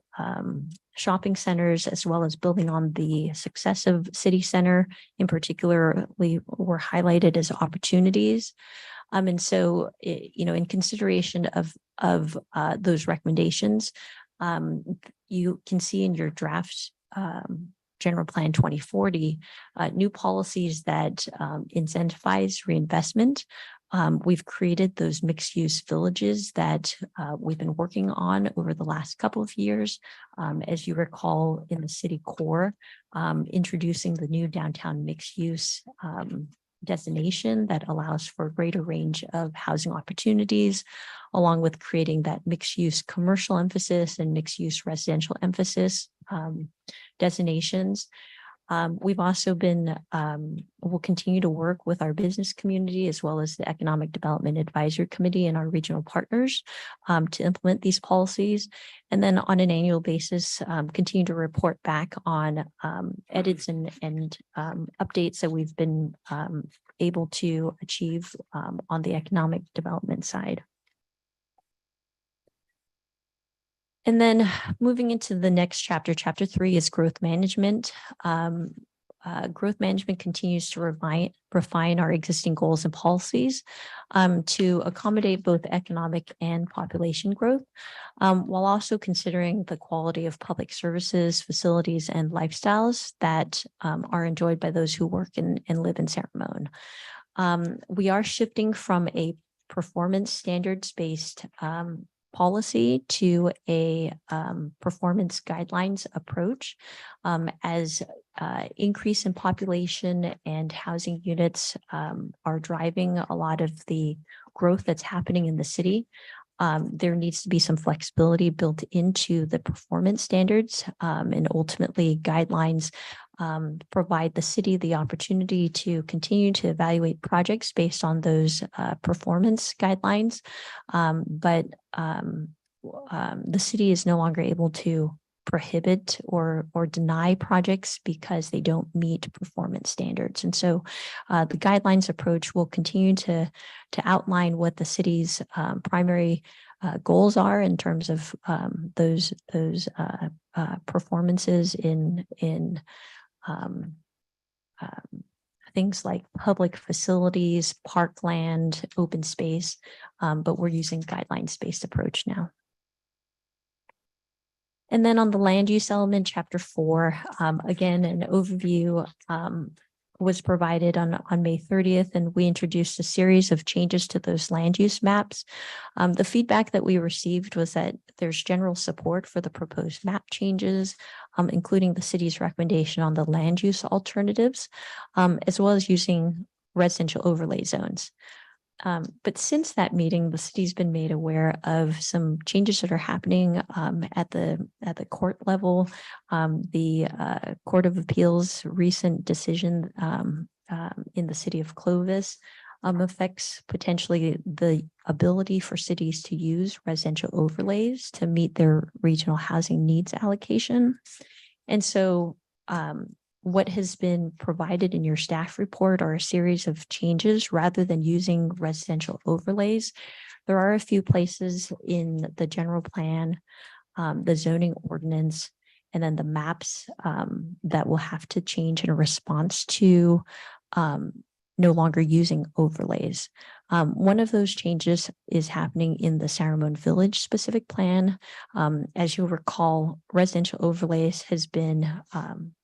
shopping centers, as well as building on the success of City Center in particular, were highlighted as opportunities. And so, in consideration of those recommendations, you can see in your draft General Plan 2040 new policies that incentivize reinvestment. We've created those mixed use villages that we've been working on over the last couple of years. As you recall, in the city core, introducing the new downtown mixed use destination that allows for a greater range of housing opportunities, along with creating that mixed use commercial emphasis and mixed use residential emphasis designations. We've also we'll continue to work with our business community as well as the Economic Development Advisory Committee and our regional partners to implement these policies. And then on an annual basis, continue to report back on edits and updates that we've been able to achieve on the economic development side. And then moving into the next chapter, chapter 3 is growth management. Growth management continues to refine our existing goals and policies to accommodate both economic and population growth, while also considering the quality of public services, facilities, and lifestyles that are enjoyed by those who work and live in San Ramon. We are shifting from a performance standards-based policy to a performance guidelines approach as increase in population and housing units are driving a lot of the growth that's happening in the city. There needs to be some flexibility built into the performance standards and ultimately guidelines provide the city the opportunity to continue to evaluate projects based on those performance guidelines. But the city is no longer able to prohibit or deny projects because they don't meet performance standards. And so the guidelines approach will continue to outline what the city's primary goals are in terms of those performances in things like public facilities, parkland, open space, but we're using guidelines-based approach now. And then on the land use element, chapter 4, again, an overview was provided on May 30th, and we introduced a series of changes to those land use maps. The feedback that we received was that there's general support for the proposed map changes, including the city's recommendation on the land use alternatives, as well as using residential overlay zones. But since that meeting, the city's been made aware of some changes that are happening at the court level. The Court of Appeals recent decision in the city of Clovis affects potentially the ability for cities to use residential overlays to meet their regional housing needs allocation. And so what has been provided in your staff report are a series of changes rather than using residential overlays. There are a few places in the general plan, the zoning ordinance, and then the maps that will have to change in response to no longer using overlays. One of those changes is happening in the Saramone Village specific plan. As you'll recall, residential overlays has been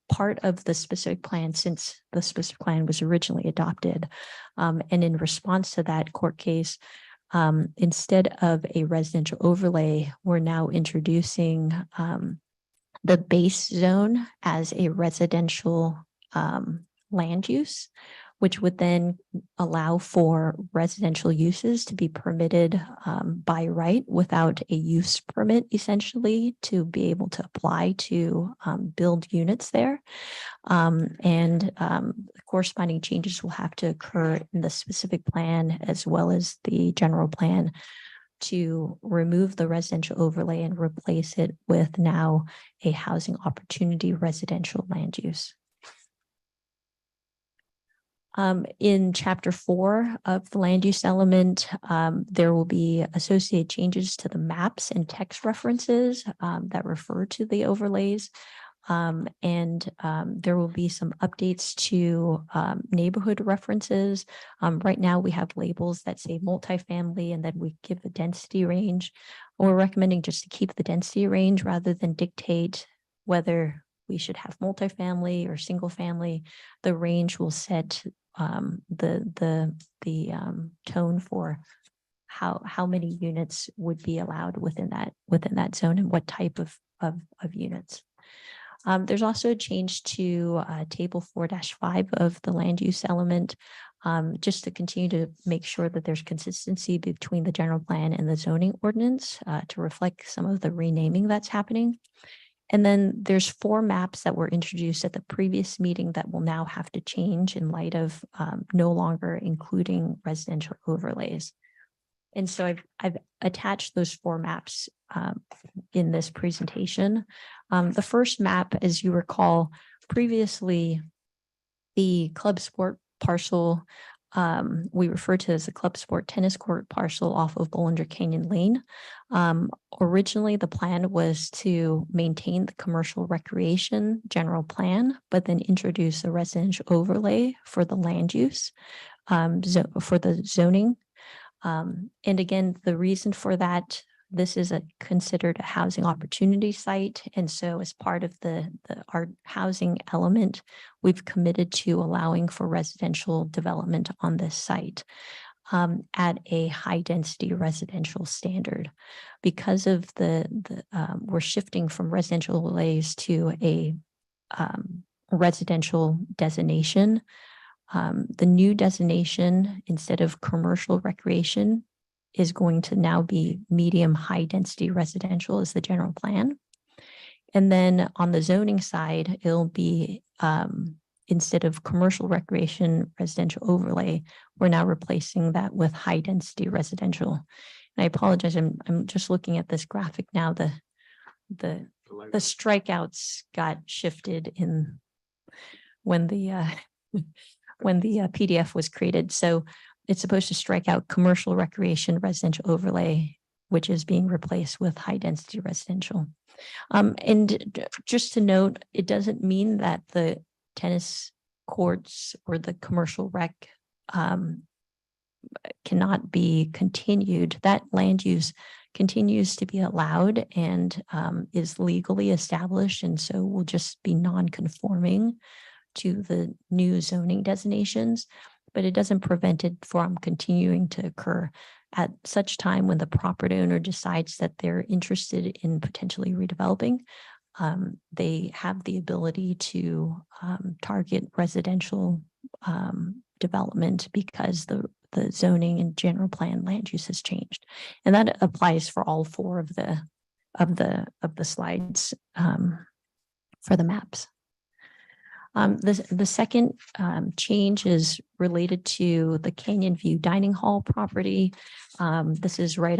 part of the specific plan since the specific plan was originally adopted. And in response to that court case, instead of a residential overlay, we're now introducing the base zone as a residential land use, which would then allow for residential uses to be permitted by right without a use permit, essentially, to be able to apply to build units there. Corresponding changes will have to occur in the specific plan as well as the general plan to remove the residential overlay and replace it with now a housing opportunity residential land use. In chapter 4 of the land use element, there will be associated changes to the maps and text references that refer to the overlays. There will be some updates to neighborhood references. Right now we have labels that say multifamily and then we give a density range. We're recommending just to keep the density range rather than dictate whether we should have multifamily or single family. The range will set the tone for how many units would be allowed within that zone and what type of units. There's also a change to table 4-5 of the land use element, just to continue to make sure that there's consistency between the general plan and the zoning ordinance to reflect some of the renaming that's happening. And then there's 4 maps that were introduced at the previous meeting that will now have to change in light of no longer including residential overlays. And so I've attached those 4 maps in this presentation. The first map, as you recall, previously the club sport parcel, we refer to as the club sport tennis court parcel off of Bollinger Canyon Lane. Originally, the plan was to maintain the commercial recreation general plan, but then introduce a residential overlay for the land use, for the zoning. And again, the reason for that, this is considered a housing opportunity site. And so as part of our housing element, we've committed to allowing for residential development on this site at a high density residential standard. Because of we're shifting from residential overlays to a residential designation. The new designation, instead of commercial recreation, is going to now be medium high density residential as the general plan. And then on the zoning side, it'll be instead of commercial recreation residential overlay, we're now replacing that with high density residential. And I apologize, I'm just looking at this graphic now. The strikeouts got shifted in when the PDF was created. So it's supposed to strike out commercial recreation residential overlay, which is being replaced with high density residential. And just to note, it doesn't mean that the tennis courts or the commercial rec cannot be continued. That land use continues to be allowed and is legally established, and so will just be non-conforming to the new zoning designations, but it doesn't prevent it from continuing to occur at such time when the property owner decides that they're interested in potentially redeveloping. They have the ability to target residential development because the zoning and general plan land use has changed, and that applies for all 4 of the slides for the maps. The second change is related to the Canyon View Dining Hall property. This is right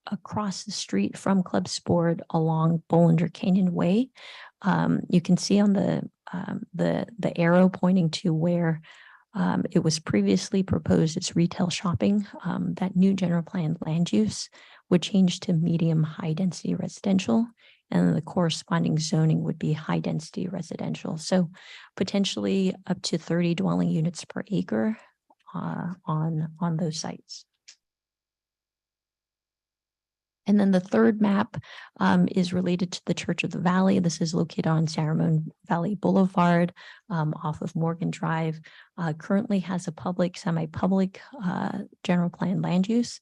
across the street from Club Sport along Bollinger Canyon Way. You can see on the arrow pointing to where it was previously proposed as retail shopping. That new general plan land use would change to medium high density residential, and the corresponding zoning would be high density residential. So potentially up to 30 dwelling units per acre on those sites. And then the third map is related to the Church of the Valley. This is located on Saramone Valley Boulevard off of Morgan Drive. Currently has a public, semi-public general plan land use.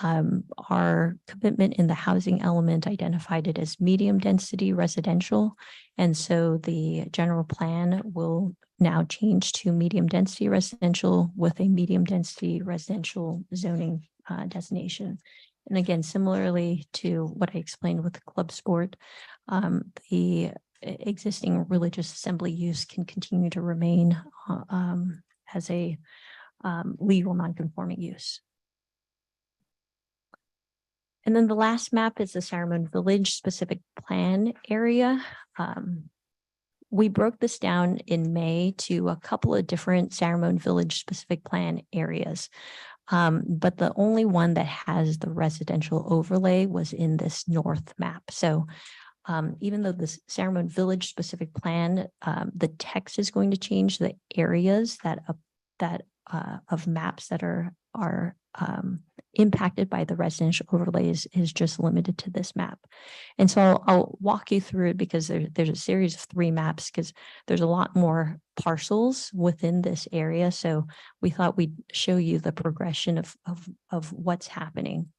Our commitment in the housing element identified it as medium density residential. And so the general plan will now change to medium density residential with a medium density residential zoning designation. And again, similarly to what I explained with Club Sport, the existing religious assembly use can continue to remain as a legal non-conforming use. And then the last map is the Saramone Village specific plan area. We broke this down in May to a couple of different Saramone Village specific plan areas. But the only one that has the residential overlay was in this north map. So even though this Saramone Village specific plan, the text is going to change, the areas of maps that are impacted by the residential overlays is just limited to this map. And so I'll walk you through it because there's a series of 3 maps because there's a lot more parcels within this area. So we thought we'd show you the progression of what's happening.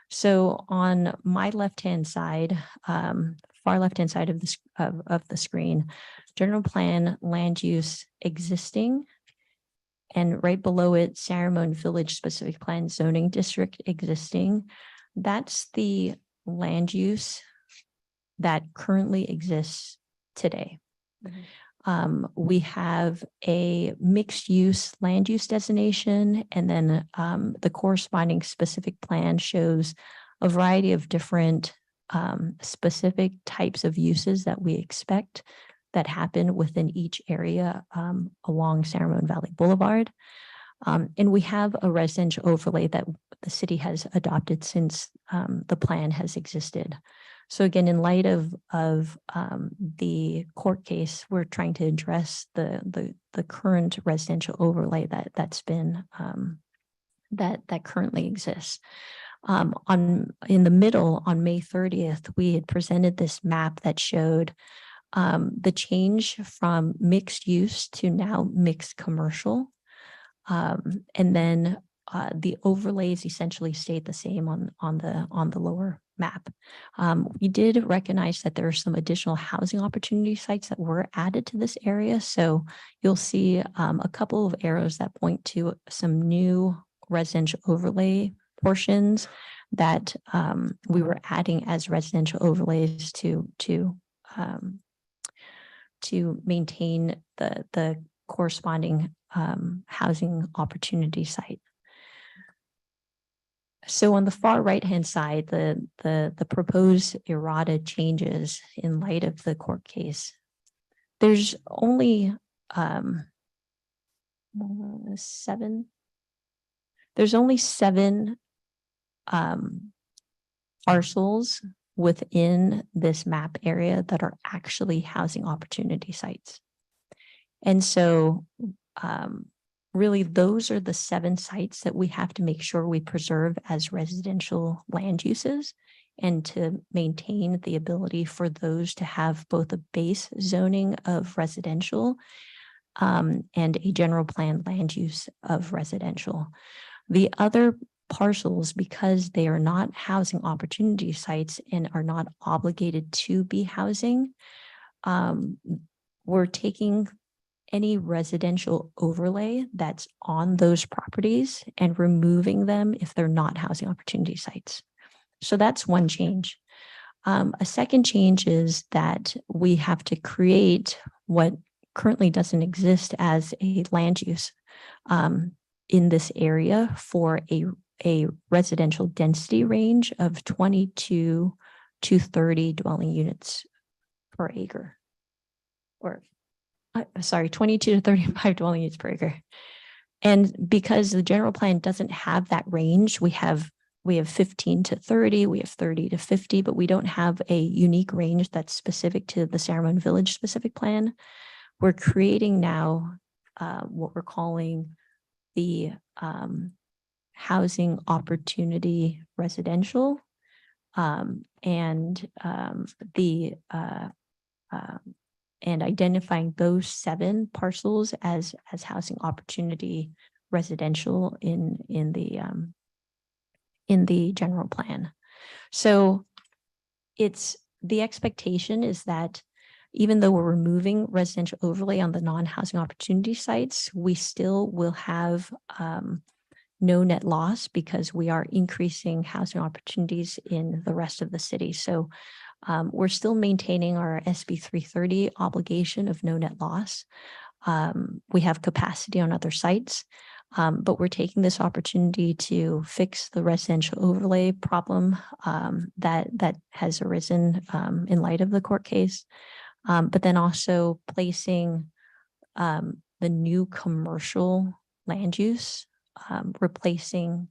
So on my left-hand side, far left-hand side of the screen, general plan land use existing. And right below it, Saramone Village specific plan zoning district existing. That's the land use that currently exists today. We have a mixed use land use designation, and then the corresponding specific plan shows a variety of different specific types of uses that we expect that happen within each area along Saramone Valley Boulevard. And we have a residential overlay that the city has adopted since the plan has existed. So again, in light of the court case, we're trying to address the current residential overlay that's been that currently exists. In the middle, on May 30th, we had presented this map that showed the change from mixed use to now mixed commercial. And then the overlays essentially stayed the same on the lower map. We did recognize that there are some additional housing opportunity sites that were added to this area. So you'll see a couple of arrows that point to some new residential overlay portions that we were adding as residential overlays to maintain the corresponding housing opportunity site. So on the far right-hand side, the proposed errata changes in light of the court case. There's only 7. There's only 7 parcels within this map area that are actually housing opportunity sites. And so really those are the 7 sites that we have to make sure we preserve as residential land uses and to maintain the ability for those to have both a base zoning of residential and a general plan land use of residential. The other parcels, because they are not housing opportunity sites and are not obligated to be housing, we're taking any residential overlay that's on those properties and removing them if they're not housing opportunity sites. So that's one change. A second change is that we have to create what currently doesn't exist as a land use in this area for a residential density range of 22 to 30 dwelling units per acre. Or, sorry, 22 to 35 dwelling units per acre. And because the general plan doesn't have that range, we have 15 to 30, we have 30 to 50, but we don't have a unique range that's specific to the Sarah Village specific plan. We're creating now what we're calling the housing opportunity residential and identifying those 7 parcels as housing opportunity residential in the general plan. So it's the expectation is that even though we're removing residential overlay on the non-housing opportunity sites, we still will have no net loss because we are increasing housing opportunities in the rest of the city. So we're still maintaining our SB 330 obligation of no net loss. We have capacity on other sites, but we're taking this opportunity to fix the residential overlay problem that has arisen in light of the court case, but then also placing the new commercial land use, replacing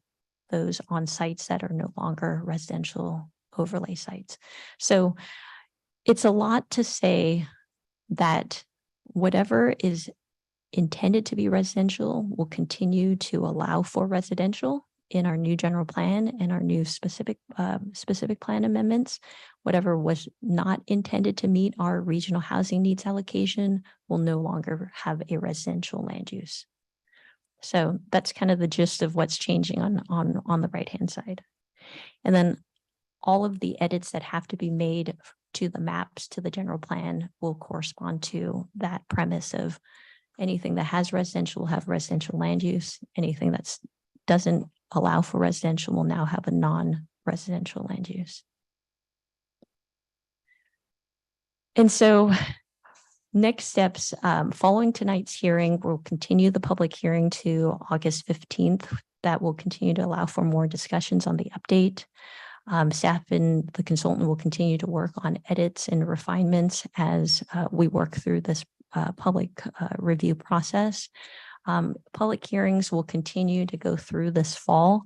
those on sites that are no longer residential overlay sites. So it's a lot to say that whatever is intended to be residential will continue to allow for residential in our new general plan and our new specific plan amendments. Whatever was not intended to meet our regional housing needs allocation will no longer have a residential land use. So that's kind of the gist of what's changing on the right-hand side. And then all of the edits that have to be made to the maps to the general plan will correspond to that premise of anything that has residential will have residential land use. Anything that doesn't allow for residential will now have a non-residential land use. And so next steps, following tonight's hearing, we'll continue the public hearing to August 15th. That will continue to allow for more discussions on the update. Staff and the consultant will continue to work on edits and refinements as we work through this public review process. Public hearings will continue to go through this fall.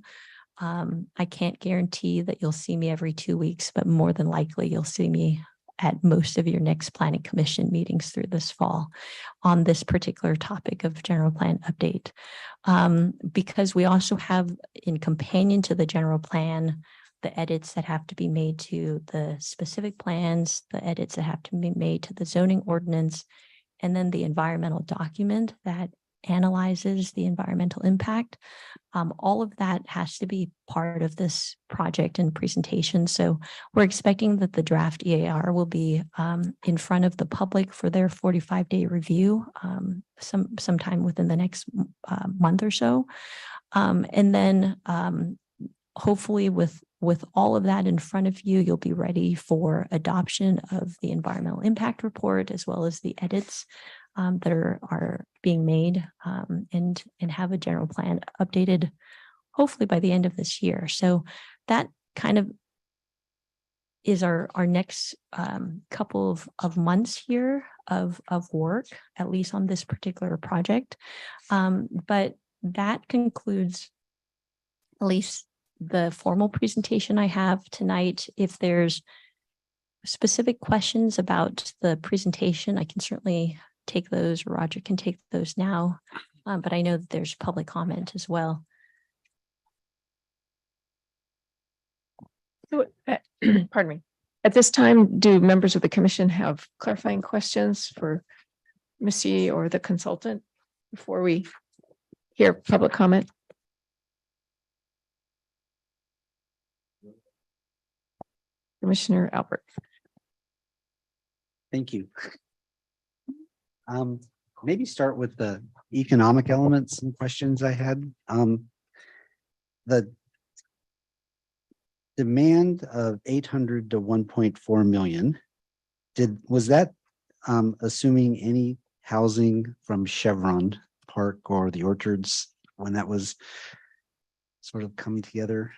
I can't guarantee that you'll see me every 2 weeks, but more than likely you'll see me at most of your next planning commission meetings through this fall on this particular topic of general plan update. Because we also have in companion to the general plan, the edits that have to be made to the specific plans, the edits that have to be made to the zoning ordinance, and then the environmental document that analyzes the environmental impact. All of that has to be part of this project and presentation. So we're expecting that the draft EAR will be in front of the public for their 45-day review sometime within the next month or so. And then hopefully with all of that in front of you, you'll be ready for adoption of the environmental impact report as well as the edits that are being made and have a general plan updated hopefully by the end of this year. So that kind of is our next couple of months here of work, at least on this particular project. But that concludes at least the formal presentation I have tonight. If there's specific questions about the presentation, I can certainly take those. Roger can take those now, but I know that there's public comment as well. So, pardon me. At this time, do members of the commission have clarifying questions for Missy or the consultant before we hear public comment? Commissioner Albert. Thank you. Maybe start with the economic elements and questions I had. The demand of 800 to 1.4 million, was that assuming any housing from Chevron Park or the Orchards when that was sort of coming together?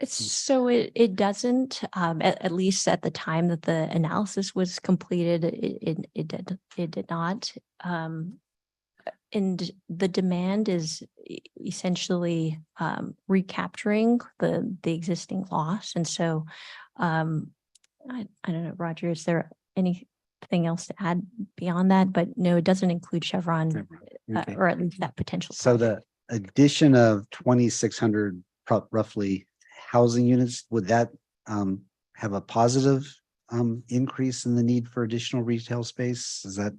It doesn't, at least at the time that the analysis was completed, it did not. And the demand is essentially recapturing the existing loss. And so I don't know, Roger, is there anything else to add beyond that? But no, it doesn't include Chevron, Okay. or at least that potential. So project. the addition of 2,600 roughly housing units, would that have a positive increase in the need for additional retail space? Is that,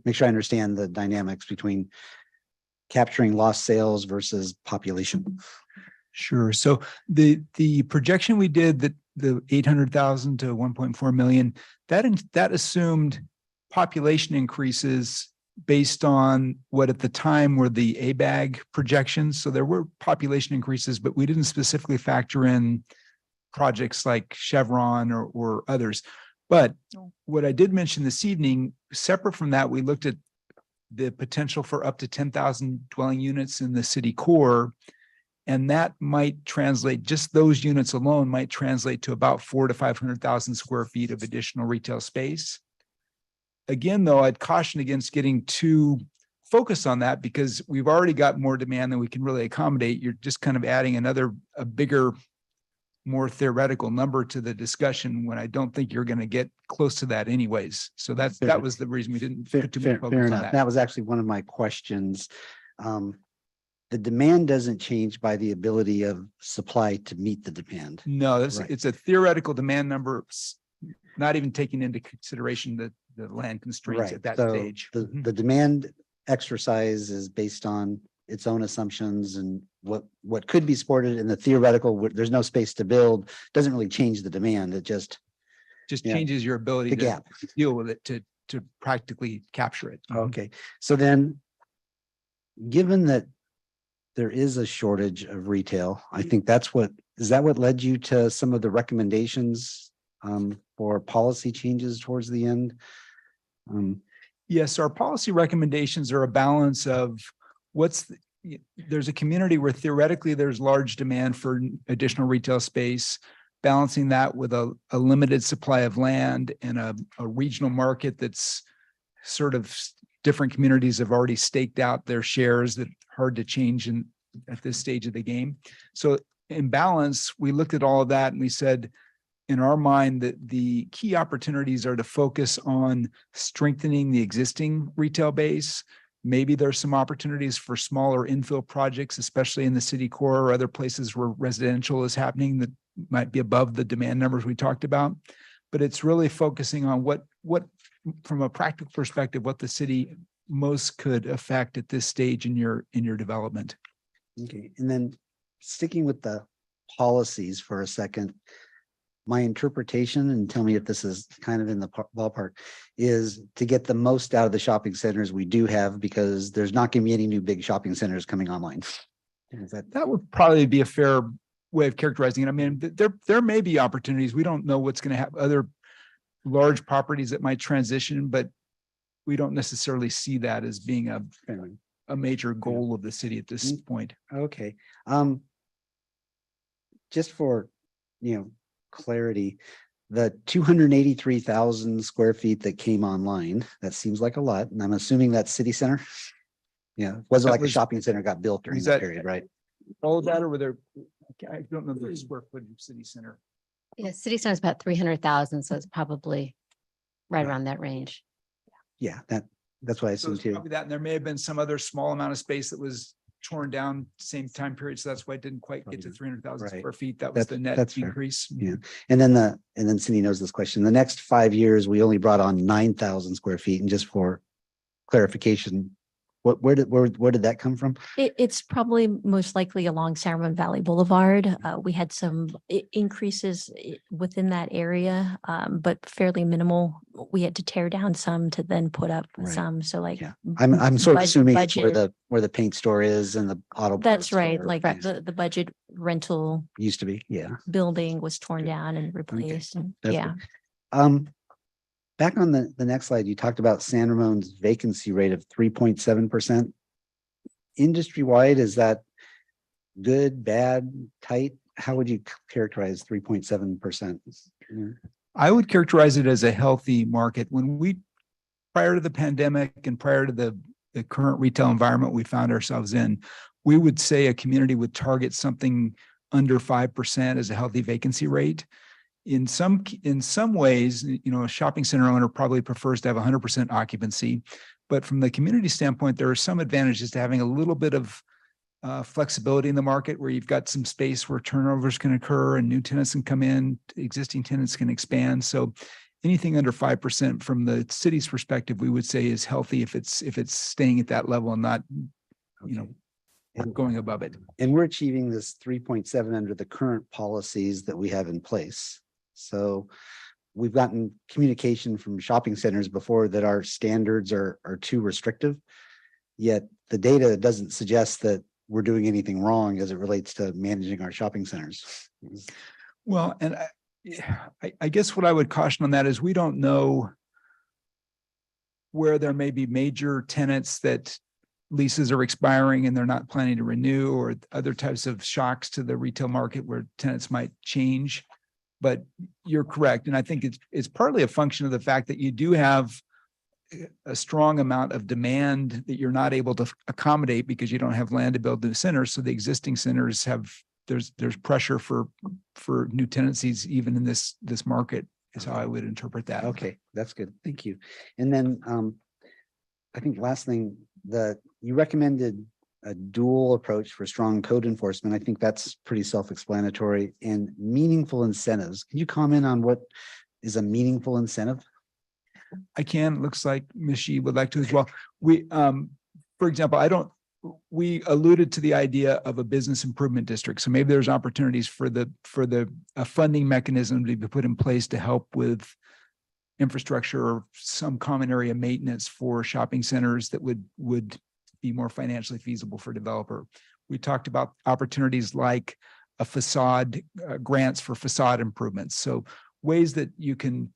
make sure I understand the dynamics between capturing lost sales versus population? Sure. So the projection we did, that the 800,000 to 1.4 million, that assumed population increases based on what at the time were the ABAG projections. So there were population increases, but we didn't specifically factor in projects like Chevron or others. But what I did mention this evening, separate from that, we looked at the potential for up to 10,000 dwelling units in the city core. And that might translate, just those units alone might translate to about 400,000 to 500,000 square feet of additional retail space. Again, though, I'd caution against getting too focused on that because we've already got more demand than we can really accommodate. You're just kind of adding a bigger, more theoretical number to the discussion when I don't think you're going to get close to that anyways. So that was the reason we didn't put too much focus on enough. that. That was actually one of my questions. The demand doesn't change by the ability of supply to meet the demand. No, Right. it's a theoretical demand number, not even taking into consideration the land constraints Right. at that So stage. the demand exercise is based on its own assumptions and what could be supported in the theoretical, there's no space to build, doesn't really change the demand. It just Just yeah, changes your ability the to gap. deal with it, to practically capture it. Okay, so then, given that there is a shortage of retail, I think is that what led you to some of the recommendations for policy changes towards the end? Yes, our policy recommendations are a balance of there's a community where theoretically there's large demand for additional retail space, balancing that with a limited supply of land and a regional market that's sort of different communities have already staked out their shares that hard to change at this stage of the game. So in balance, we looked at all of that and we said, in our mind, that the key opportunities are to focus on strengthening the existing retail base. Maybe there's some opportunities for smaller infill projects, especially in the city core or other places where residential is happening that might be above the demand numbers we talked about. But it's really focusing on what from a practical perspective, what the city most could affect at this stage in your development. Okay, and then sticking with the policies for a second, my interpretation, and tell me if this is kind of in the ballpark, is to get the most out of the shopping centers we do have, because there's not going to be any new big shopping centers coming online. Is That would probably be a fair way of characterizing it. I mean, there may be opportunities. We don't know what's going to have other large properties that might transition, but we don't necessarily see that as being a major goal of the city at this point. Okay. Just for, clarity, the 283,000 square feet that came online, that seems like a lot. And I'm assuming that's city center. Yeah, wasn't like a shopping center got built during that period, right? All of that, or were there, I don't know the square footage of city center. Yeah, city center is about 300,000, so it's probably right around that range. Yeah, that's what I So assumed it's too. probably that, and there may have been some other small amount of space that was torn down same time period. So that's why it didn't quite get to 300,000 Right. square feet. That was the net That's fair. increase. Yeah. And then Cindy knows this question. The next 5 years, we only brought on 9,000 square feet. And just for clarification, where did that come from? It's probably most likely along San Ramon Valley Boulevard. We had some increases within that area, but fairly minimal. We had to tear down some to then put up Right. some. So like, Yeah. I'm sort of assuming it's budget. where the paint store is and the auto. That's parts right. store Like the budget rental used to be. Yeah. building was torn down and replaced. And That's yeah, good. back on the next slide, you talked about San Ramon's vacancy rate of 3.7%. Industry-wide, is that good, bad, tight? How would you characterize 3.7%? I would characterize it as a healthy market. Prior to the pandemic and prior to the current retail environment we found ourselves in, we would say a community would target something under 5% as a healthy vacancy rate. In some ways, a shopping center owner probably prefers to have 100% occupancy. But from the community standpoint, there are some advantages to having a little bit of flexibility in the market where you've got some space where turnovers can occur and new tenants can come in, existing tenants can expand. So anything under 5% from the city's perspective, we would say is healthy if it's staying at that level and not, going above it. And we're achieving this 3.7 under the current policies that we have in place. So we've gotten communication from shopping centers before that our standards are too restrictive. Yet the data doesn't suggest that we're doing anything wrong as it relates to managing our shopping centers. Well, and I guess what I would caution on that is we don't know where there may be major tenants that leases are expiring and they're not planning to renew, or other types of shocks to the retail market where tenants might change. But you're correct. And I think it's partly a function of the fact that you do have a strong amount of demand that you're not able to accommodate because you don't have land to build new centers. So the existing centers there's pressure for new tenancies even in this market is how I would interpret that. Okay, that's good. Thank you. And then I think last thing, you recommended a dual approach for strong code enforcement. I think that's pretty self-explanatory. And meaningful incentives. Can you comment on what is a meaningful incentive? I can. Looks like Ms. Shi would like to as well. For example, we alluded to the idea of a business improvement district. So maybe there's opportunities for a funding mechanism to be put in place to help with infrastructure or some common area maintenance for shopping centers that would be more financially feasible for developer. We talked about opportunities like a facade, grants for facade improvements. So ways that you can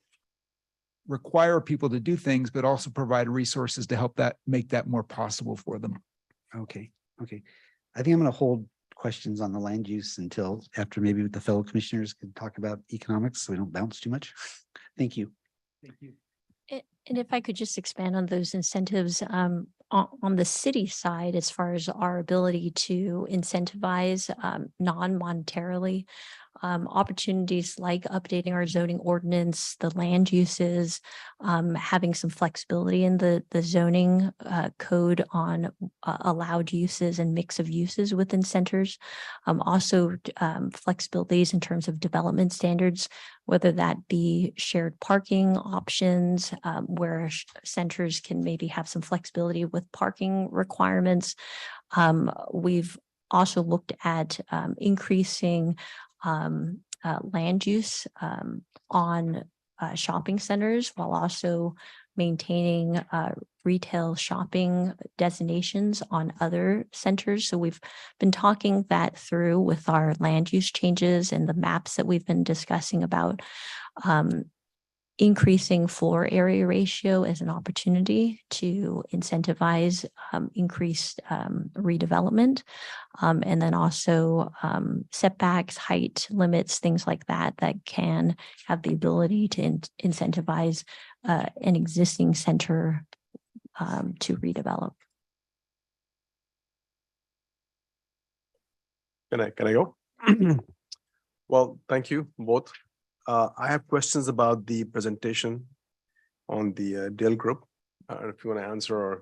require people to do things, but also provide resources to help make that more possible for them. Okay. I think I'm going to hold questions on the land use until after maybe the fellow commissioners can talk about economics so we don't bounce too much. Thank you. Thank you. And if I could just expand on those incentives, on the city side, as far as our ability to incentivize non-monetarily, opportunities like updating our zoning ordinance, the land uses, having some flexibility in the zoning code on allowed uses and mix of uses within centers. Also flexibilities in terms of development standards, whether that be shared parking options, where centers can maybe have some flexibility with parking requirements. We've also looked at increasing land use on shopping centers while also maintaining retail shopping designations on other centers. So we've been talking that through with our land use changes and the maps that we've been discussing about increasing floor area ratio as an opportunity to incentivize increased redevelopment, and then also setbacks, height limits, things like that can have the ability to incentivize an existing center to redevelop. Can I go? Well, thank you both. I have questions about the presentation on the Dale Group. If you want to answer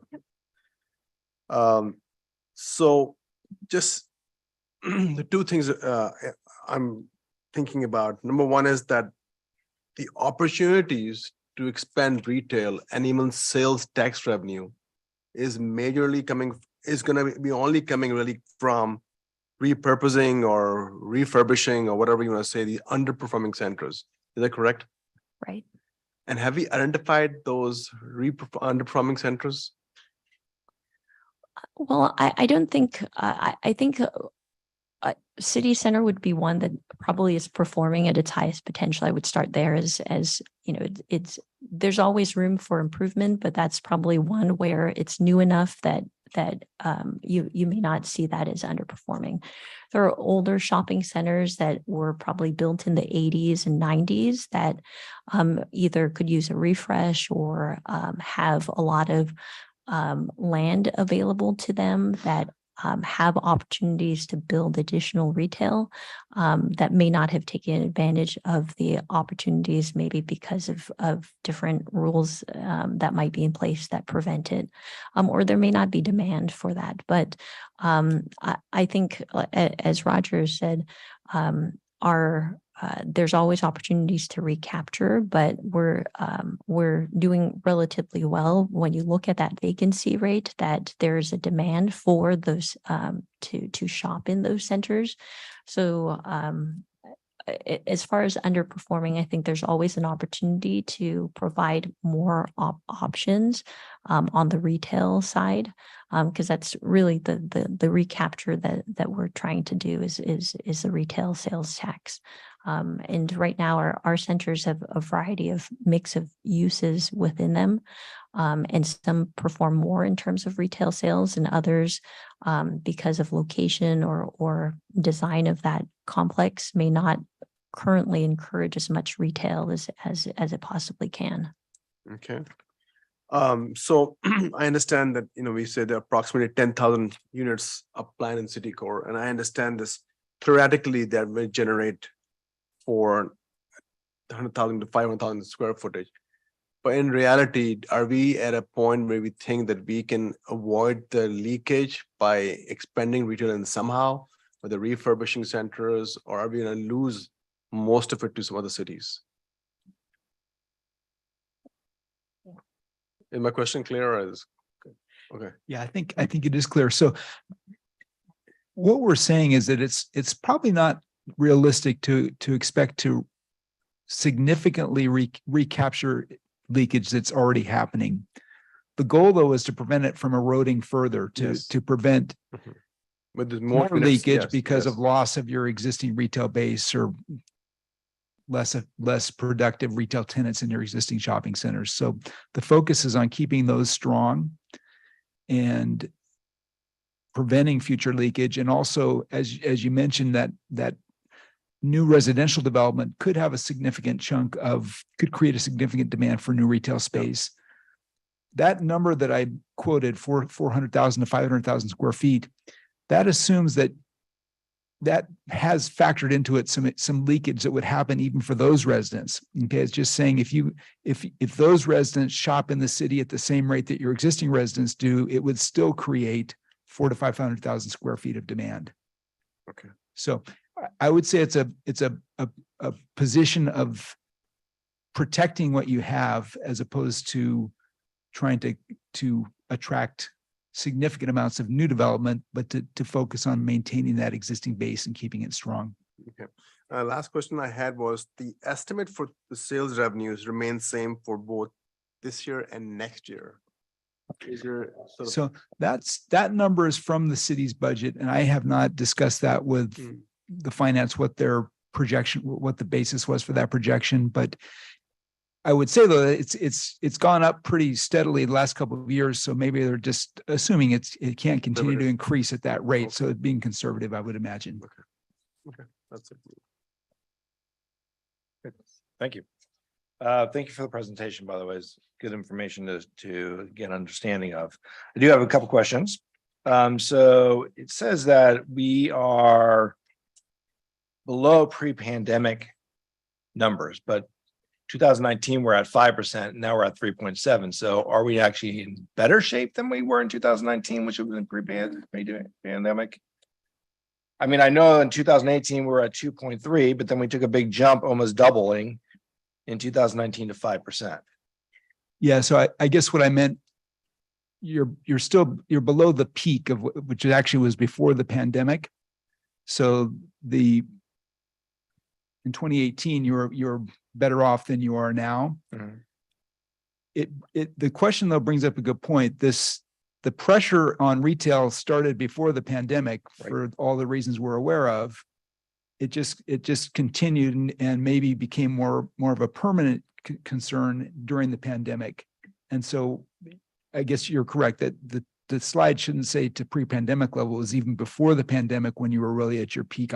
or so just the two things I'm thinking about. Number one is that the opportunities to expand retail and even sales tax revenue is going to be only coming really from repurposing or refurbishing or whatever you want to say, the underperforming centers. Is that correct? Right. And have we identified those underperforming centers? Well, I don't think, I think City Center would be one that probably is performing at its highest potential. I would start there as, you know, there's always room for improvement, but that's probably one where it's new enough that you may not see that as underperforming. There are older shopping centers that were probably built in the 80s and 90s that either could use a refresh or have a lot of land available to them that have opportunities to build additional retail that may not have taken advantage of the opportunities, maybe because of different rules that might be in place that prevent it, or there may not be demand for that. But I think, as Roger said, there's always opportunities to recapture, but we're doing relatively well when you look at that vacancy rate, that there's a demand for those to shop in those centers. So as far as underperforming, I think there's always an opportunity to provide more options on the retail side, because that's really the recapture that we're trying to do is the retail sales tax. And right now our centers have a variety of mix of uses within them. And some perform more in terms of retail sales, and others, because of location or design of that complex, may not currently encourage as much retail as it possibly can. Okay. So I understand that, we said there are approximately 10,000 units are planned in city core, and I understand this theoretically that will generate for 100,000 to 500,000 square footage. But in reality, are we at a point where we think that we can avoid the leakage by expanding retail in somehow, or the refurbishing centers, or are we going to lose most of it to some other cities? Is my question clear? Or is okay? Yeah, I think it is clear. So what we're saying is that it's probably not realistic to expect to significantly recapture leakage that's already happening. The goal, though, is to prevent it from eroding further, to prevent But there's more units, leakage yes, because yes. of loss of your existing retail base or less productive retail tenants in your existing shopping centers. So the focus is on keeping those strong and preventing future leakage. And also, as you mentioned, that new residential development could have a significant could create a significant demand for new retail space. That number that I quoted, 400,000 to 500,000 square feet, that assumes that has factored into it some leakage that would happen even for those residents. Okay, it's just saying if those residents shop in the city at the same rate that your existing residents do, it would still create 400,000 to 500,000 square feet of demand. Okay. So I would say it's a position of protecting what you have as opposed to trying to attract significant amounts of new development, but to focus on maintaining that existing base and keeping it strong. Okay. Last question I had was the estimate for the sales revenues remains same for both this year and next year. Is there sort of So that number is from the city's budget, and I have not discussed that with the finance, what their projection, what the basis was for that projection. But I would say, though, it's gone up pretty steadily the last couple of years. So maybe they're just assuming it can't continue to increase at that rate. So it's being conservative, I would imagine. Okay, that's it. Thank you. Thank you for the presentation, by the way. It's good information to get an understanding of. I do have a couple questions. So it says that we are below pre-pandemic numbers, but 2019 we're at 5%. Now we're at 3.7. So are we actually in better shape than we were in 2019, which was in pre-pandemic? I mean, I know in 2018 we were at 2.3, but then we took a big jump, almost doubling in 2019 to 5%. Yeah. So I guess what I meant, you're below the peak of which actually was before the pandemic. So in 2018, you're better off than you are now. Mm-hmm. The question, though, brings up a good point. The the pressure on retail started before the pandemic Right. for all the reasons we're aware of. It just continued and maybe became more of a permanent concern during the pandemic. And so I guess you're correct that the slide shouldn't say to pre-pandemic level. It was even before the pandemic when you were really at your peak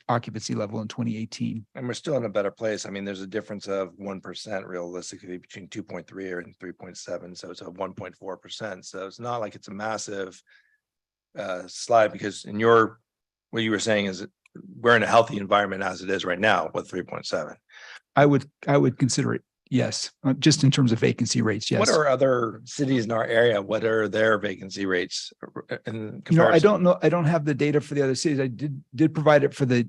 occupancy level in 2018. And we're still in a better place. I mean, there's a difference of 1% realistically between 2.3 and 3.7. So it's a 1.4%. So it's not like it's a massive slide, because what you were saying is that we're in a healthy environment as it is right now with 3.7. I would consider it, yes, just in terms of vacancy rates, yes. What are other cities in our area? What are their vacancy rates in You know, I comparison? don't know. I don't have the data for the other cities. I did provide it for the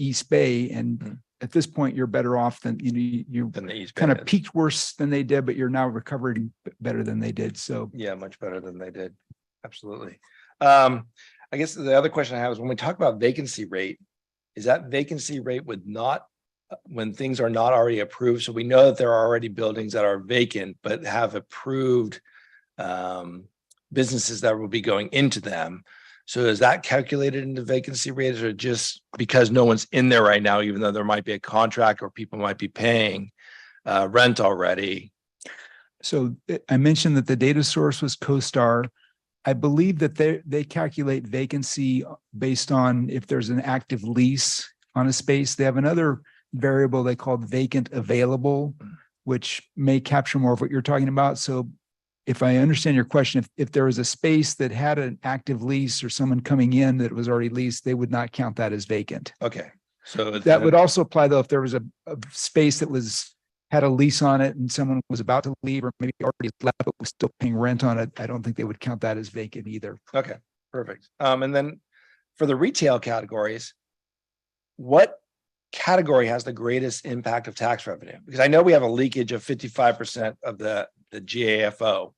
East Bay, and at this point, you're better off than you Than the East Bay kind of is. peaked worse than they did, but you're now recovering better than they did. So Yeah, much better than they did. Absolutely. I guess the other question I have is when we talk about vacancy rate, is that vacancy rate when things are not already approved? So we know that there are already buildings that are vacant, but have approved businesses that will be going into them. So is that calculated into vacancy rates, or just because no one's in there right now, even though there might be a contract or people might be paying rent already? So I mentioned that the data source was CoStar. I believe that they calculate vacancy based on if there's an active lease on a space. They have another variable they call vacant available, which may capture more of what you're talking about. So if I understand your question, if there was a space that had an active lease or someone coming in that was already leased, they would not count that as vacant. Okay, so That would also apply though if there was a space that had a lease on it and someone was about to leave or maybe already left but was still paying rent on it. I don't think they would count that as vacant either. Okay, perfect. And then for the retail categories, what category has the greatest impact of tax revenue? Because I know we have a leakage of 55% of the GAFO.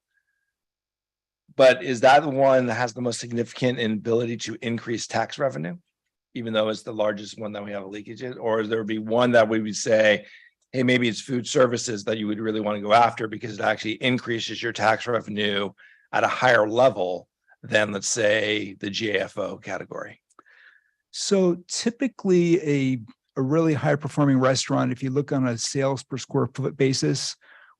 But is that the one that has the most significant ability to increase tax revenue? Even though it's the largest one that we have a leakage in, or is there be one that we would say, hey, maybe it's food services that you would really want to go after because it actually increases your tax revenue at a higher level than, let's say, the GAFO category? So typically a really high performing restaurant, if you look on a sales per square foot basis,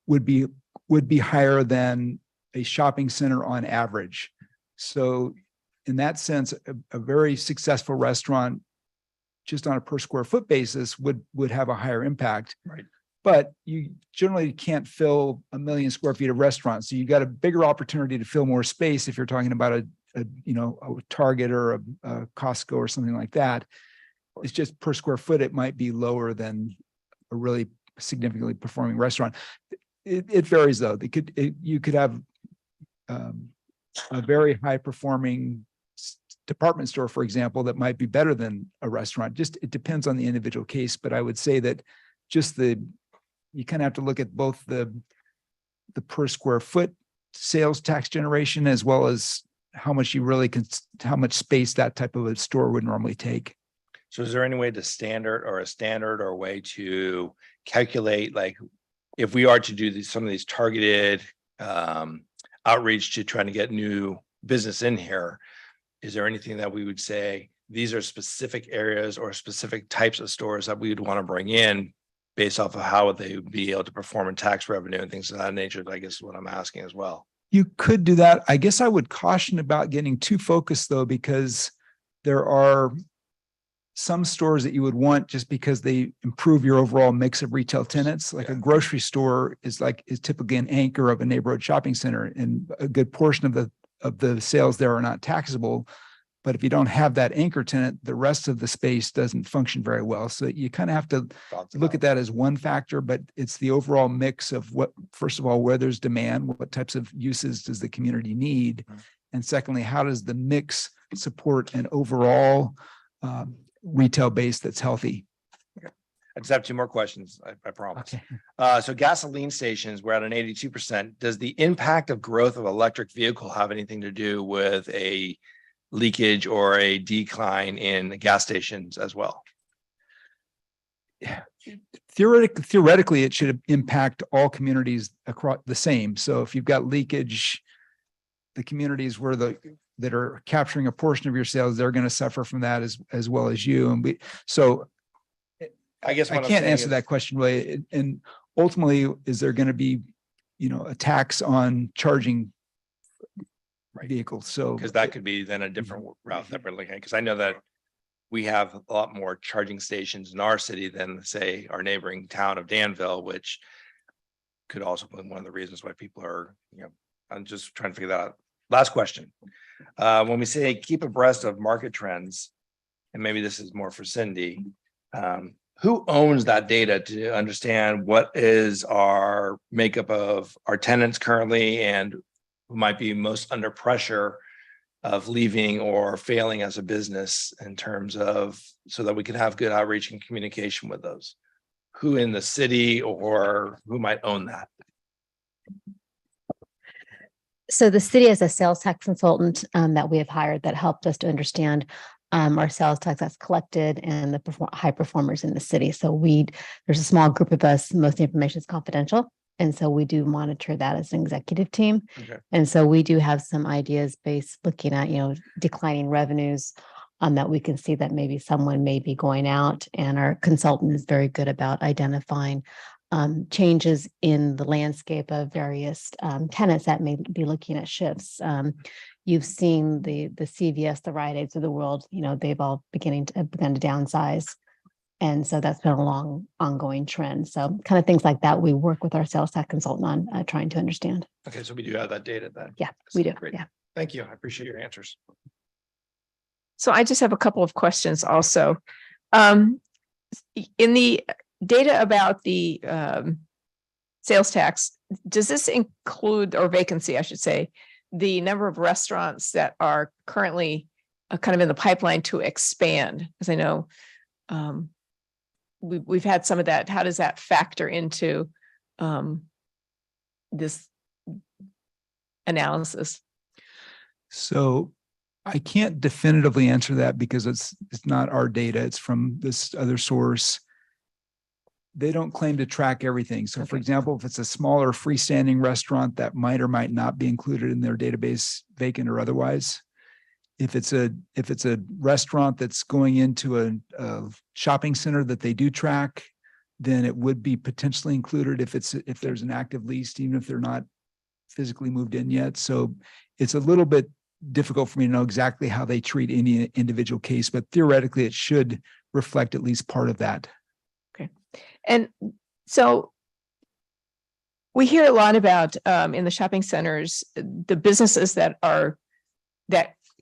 would be higher than a shopping center on average. So in that sense, a very successful restaurant just on a per square foot basis would have a higher impact. Right. But you generally can't fill 1 million square feet of restaurants. So you got a bigger opportunity to fill more space if you're talking about a Target or a Costco or something like that. It's just per square foot, it might be lower than a really significantly performing restaurant. It varies though. You could have a very high performing department store, for example, that might be better than a restaurant. Just it depends on the individual case. But I would say that you kind of have to look at both the per square foot sales tax generation as well as how much space that type of a store would normally take. So is there any way to standard or a way to calculate, like, if we are to do some of these targeted outreach to trying to get new business in here, is there anything that we would say, these are specific areas or specific types of stores that we would want to bring in based off of how they would be able to perform in tax revenue and things of that nature? I guess is what I'm asking as well. You could do that. I guess I would caution about getting too focused though, because there are some stores that you would want just because they improve your overall mix of retail tenants. Like a grocery store is typically an anchor of a neighborhood shopping center, and a good portion of the sales there are not taxable. But if you don't have that anchor tenant, the rest of the space doesn't function very well. So you kind of have to look at that as one factor, but it's the overall mix of first of all, where there's demand, what types of uses does the community need? And secondly, how does the mix support an overall retail base that's healthy? I just have two more questions, I promise. Okay. So gasoline stations, we're at an 82%. Does the impact of growth of electric vehicle have anything to do with a leakage or a decline in gas stations as well? Theoretically, it should impact all communities across the same. So if you've got leakage, the communities where that are capturing a portion of your sales, they're going to suffer from that as well as you. And so I guess I what I'm can't saying answer is- that question really. And ultimately, is there going to be, a tax on charging Right. vehicles? So Because that could be then a different route that we're looking at, because I know that we have a lot more charging stations in our city than, say, our neighboring town of Danville, which could also be one of the reasons why people are, I'm just trying to figure that out. Last question. When we say keep abreast of market trends, and maybe this is more for Cindy, who owns that data to understand what is our makeup of our tenants currently and who might be most under pressure of leaving or failing as a business in terms of, so that we can have good outreach and communication with those? Who in the city or who might own that? So the city has a sales tax consultant that we have hired that helped us to understand our sales tax that's collected and the high performers in the city. So there's a small group of us, most of the information is confidential. And so we do monitor that as an executive team. Okay. And so we do have some ideas based looking at, declining revenues that we can see that maybe someone may be going out, and our consultant is very good about identifying changes in the landscape of various tenants that may be looking at shifts. You've seen the CVS, the Rite Aids of the world, they've all begun to downsize. And so that's been a long ongoing trend. So kind of things like that, we work with our sales tax consultant on trying to understand. Okay, so we do have that data then. Yeah, we do. Great. Yeah. Thank you. I appreciate your answers. So I just have a couple of questions also. In the data about the sales tax, does this include, or vacancy, I should say, the number of restaurants that are currently kind of in the pipeline to expand? Because I know we've had some of that. How does that factor into this analysis? So I can't definitively answer that because it's not our data. It's from this other source. They don't claim to track everything. So for Okay. example, if it's a smaller freestanding restaurant that might or might not be included in their database, vacant or otherwise. If it's a restaurant that's going into a shopping center that they do track, then it would be potentially included if there's an active lease, even if they're not physically moved in yet. So it's a little bit difficult for me to know exactly how they treat any individual case, but theoretically it should reflect at least part of that. And so we hear a lot about in the shopping centers, the businesses that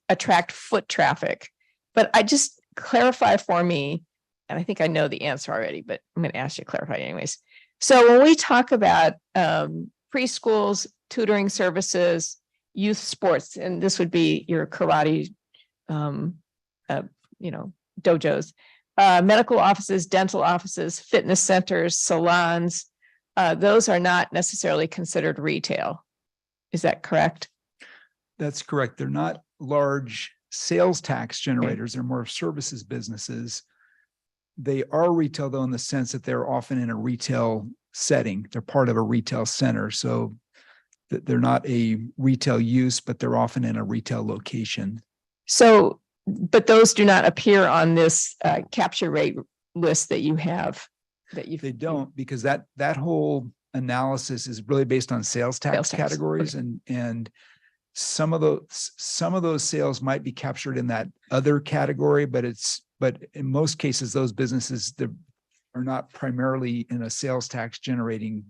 attract foot traffic. But I just clarify for me, and I think I know the answer already, but I'm going to ask you to clarify anyways. So when we talk about preschools, tutoring services, youth sports, and this would be your karate, dojos, medical offices, dental offices, fitness centers, salons, those are not necessarily considered retail. Is that correct? That's correct. They're not large sales tax generators. They're more services businesses. They are retail though, in the sense that they're often in a retail setting. They're part of a retail center. So they're not a retail use, but they're often in a retail location. So, but those do not appear on this capture rate list that you have. They don't, because that whole analysis is really based on sales tax Sales tax, categories, and some of those sales might be captured in that other category, but in most cases, those businesses that are not primarily in a sales tax generating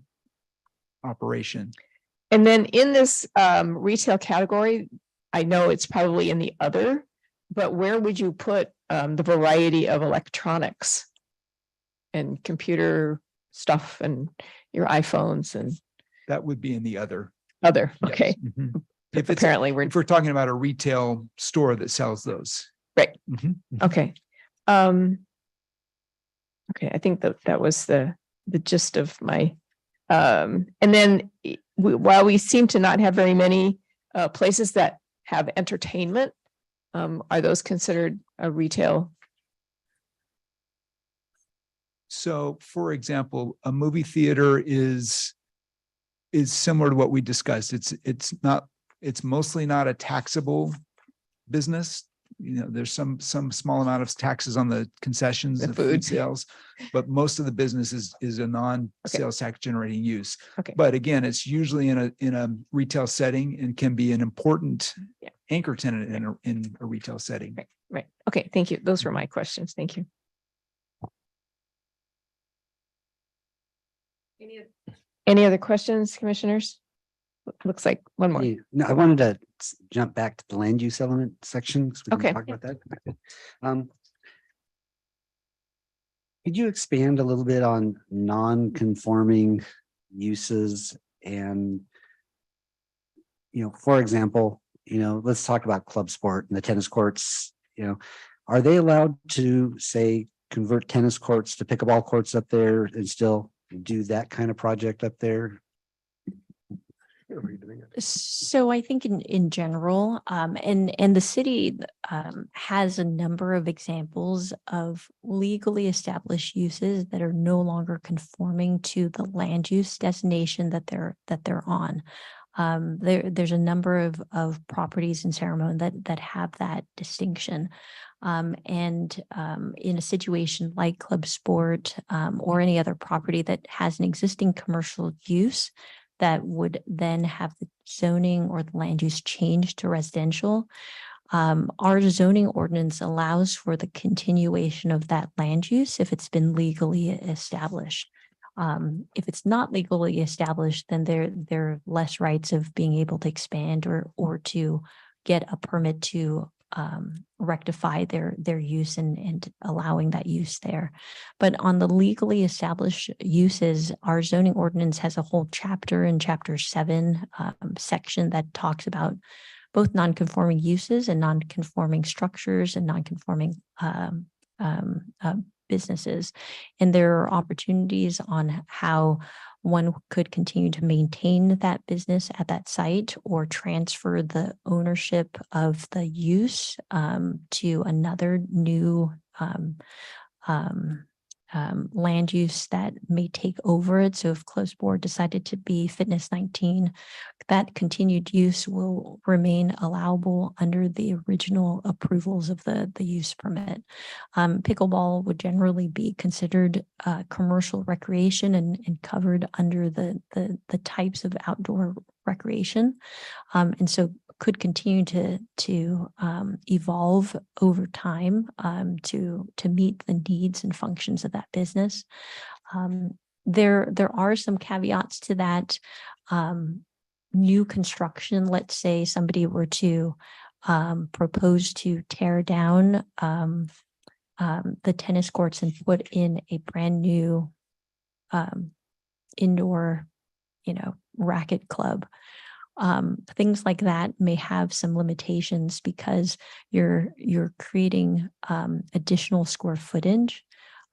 operation. And then in this retail category, I know it's probably in the other, but where would you put the variety of electronics and computer stuff and your iPhones and That would be in the other. other? Yes. Okay, Mhm. If apparently we're, we're talking about a retail store that sells those. Right. Mhm. okay. Okay, I think that was the gist of my, and then while we seem to not have very many places that have entertainment, are those considered a retail? So for example, a movie theater is similar to what we discussed. It's not It's mostly not a taxable business. There's some small amount of taxes on the concessions The and food. food sales, but most of the business is a non-sales tax generating use. Okay. But again, it's usually in a retail setting and can be an important Yeah. anchor tenant in a retail setting. Right. Okay, thank you. Those were my questions. Thank you. Any other questions, commissioners? Looks like one more. Yeah, no, I wanted to jump back to the land use element section. 'cause we didn't Okay. Talk about that. Could you expand a little bit on non-conforming uses and, for example, let's talk about club sport and the tennis courts, are they allowed to say convert tennis courts to pickleball courts up there and still do that kind of project up there? So I think in general, and the city has a number of examples of legally established uses that are no longer conforming to the land use designation that they're on. There's a number of properties in Ceremony that have that distinction. In a situation like club sport or any other property that has an existing commercial use that would then have the zoning or the land use changed to residential, our zoning ordinance allows for the continuation of that land use if it's been legally established. If it's not legally established, then there are less rights of being able to expand or to get a permit to rectify their use and allowing that use there. But on the legally established uses, our zoning ordinance has a whole chapter in Chapter 7 section that talks about both non-conforming uses and non-conforming structures and non-conforming businesses. And there are opportunities on how one could continue to maintain that business at that site or transfer the ownership of the use to another new land use that may take over it. So if closed board decided to be Fitness 19, that continued use will remain allowable under the original approvals of the use permit. Pickleball would generally be considered commercial recreation and covered under the types of outdoor recreation. And so could continue to evolve over time to meet the needs and functions of that business. There are some caveats to that. New construction, let's say somebody were to propose to tear down the tennis courts and put in a brand new indoor, racket club. Things like that may have some limitations because you're creating additional square footage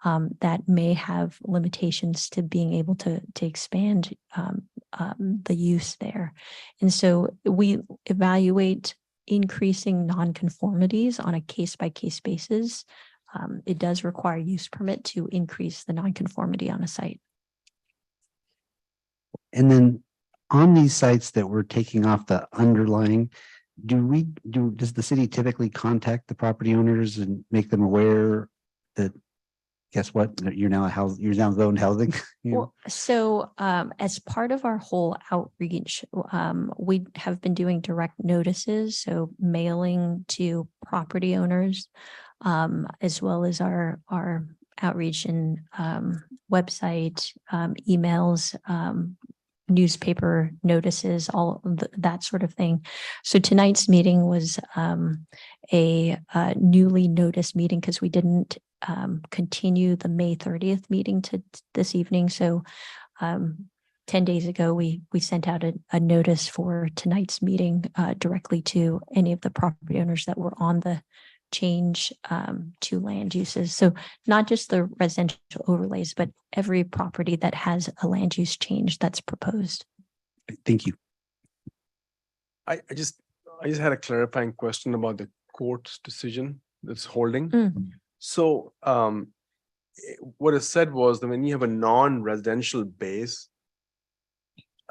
that may have limitations to being able to expand the use there. And so we evaluate increasing nonconformities on a case-by-case basis. It does require use permit to increase the nonconformity on a site. And then on these sites that we're taking off the underlying, does the city typically contact the property owners and make them aware that, guess what, that you're now zoned housing? Well, so as part of our whole outreach, we have been doing direct notices, so mailing to property owners, as well as our outreach and website, emails, newspaper notices, all that sort of thing. So tonight's meeting was a newly noticed meeting because we didn't continue the May 30th meeting to this evening. So 10 days ago, we sent out a notice for tonight's meeting directly to any of the property owners that were on the change to land uses. So not just the residential overlays, but every property that has a land use change that's proposed. Thank you. I just had a clarifying question about the court's decision that's holding. So what is said was that when you have a non-residential base,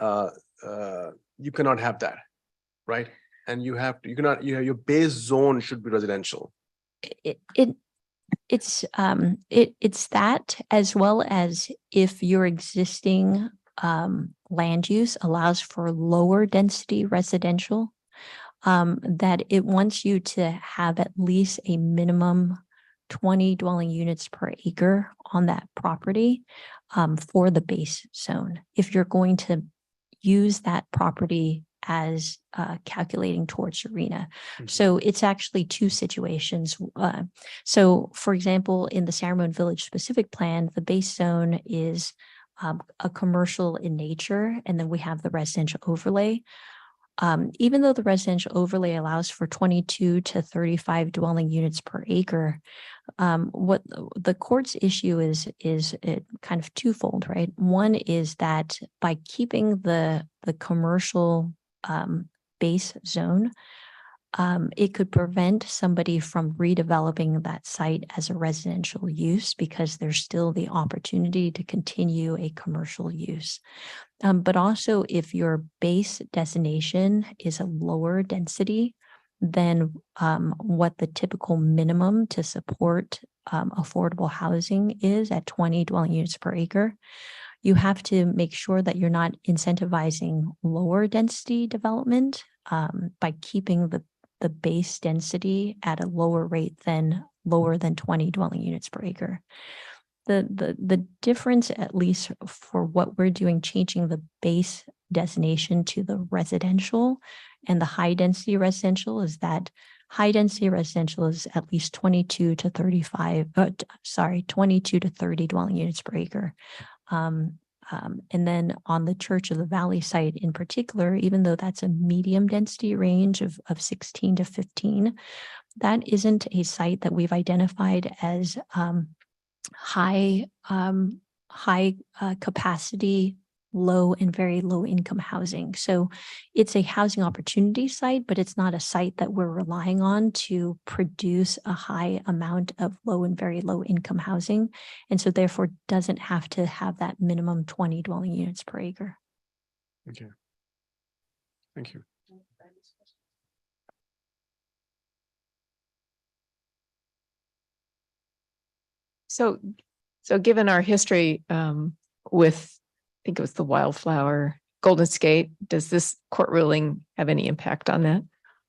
you cannot have that. right? And you have to, you cannot, your base zone should be residential. It's that, as well as if your existing land use allows for lower density residential, that it wants you to have at least a minimum 20 dwelling units per acre on that property for the base zone. If you're going to use that property as calculating towards arena. So it's actually two situations. So for example, in the San Ramon Village specific plan, the base zone is a commercial in nature, and then we have the residential overlay. Even though the residential overlay allows for 22 to 35 dwelling units per acre, what the court's issue is it kind of twofold, right? One is that by keeping the commercial base zone, it could prevent somebody from redeveloping that site as a residential use because there's still the opportunity to continue a commercial use. But also if your base designation is a lower density than what the typical minimum to support affordable housing is at 20 dwelling units per acre, you have to make sure that you're not incentivizing lower density development by keeping the base density at a lower rate than lower than 20 dwelling units per acre. The difference, at least for what we're doing, changing the base designation to the residential and the high density residential, is that high density residential is at least 22 to 30 dwelling units per acre. And then on the Church of the Valley site in particular, even though that's a medium density range of 16 to 15, that isn't a site that we've identified as high capacity, low and very low income housing. So it's a housing opportunity site, but it's not a site that we're relying on to produce a high amount of low and very low income housing. And so therefore doesn't have to have that minimum 20 dwelling units per acre. Okay. Thank you. So given our history with, I think it was the Wildflower Golden Skate, does this court ruling have any impact on that?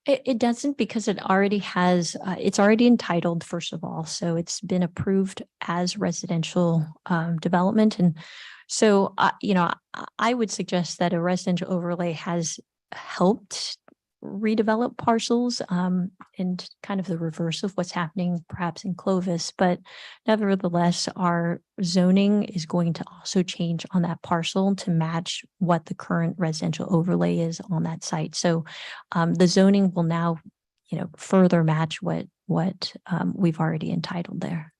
It doesn't, because it already has, it's already entitled, first of all. So it's been approved as residential development. And so, I would suggest that a residential overlay has helped redevelop parcels and kind of the reverse of what's happening perhaps in Clovis. But nevertheless, our zoning is going to also change on that parcel to match what the current residential overlay is on that site. So the zoning will now, further match what we've already entitled there.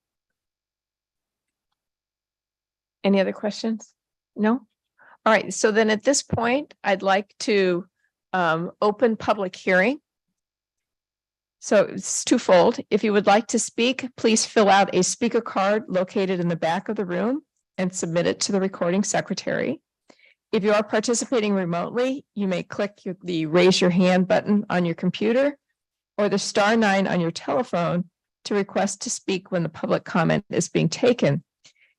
Any other questions? No? All right. So then at this point, I'd like to open public hearing. So it's twofold. If you would like to speak, please fill out a speaker card located in the back of the room and submit it to the recording secretary. If you are participating remotely, you may click the raise your hand button on your computer or the *9 on your telephone to request to speak when the public comment is being taken.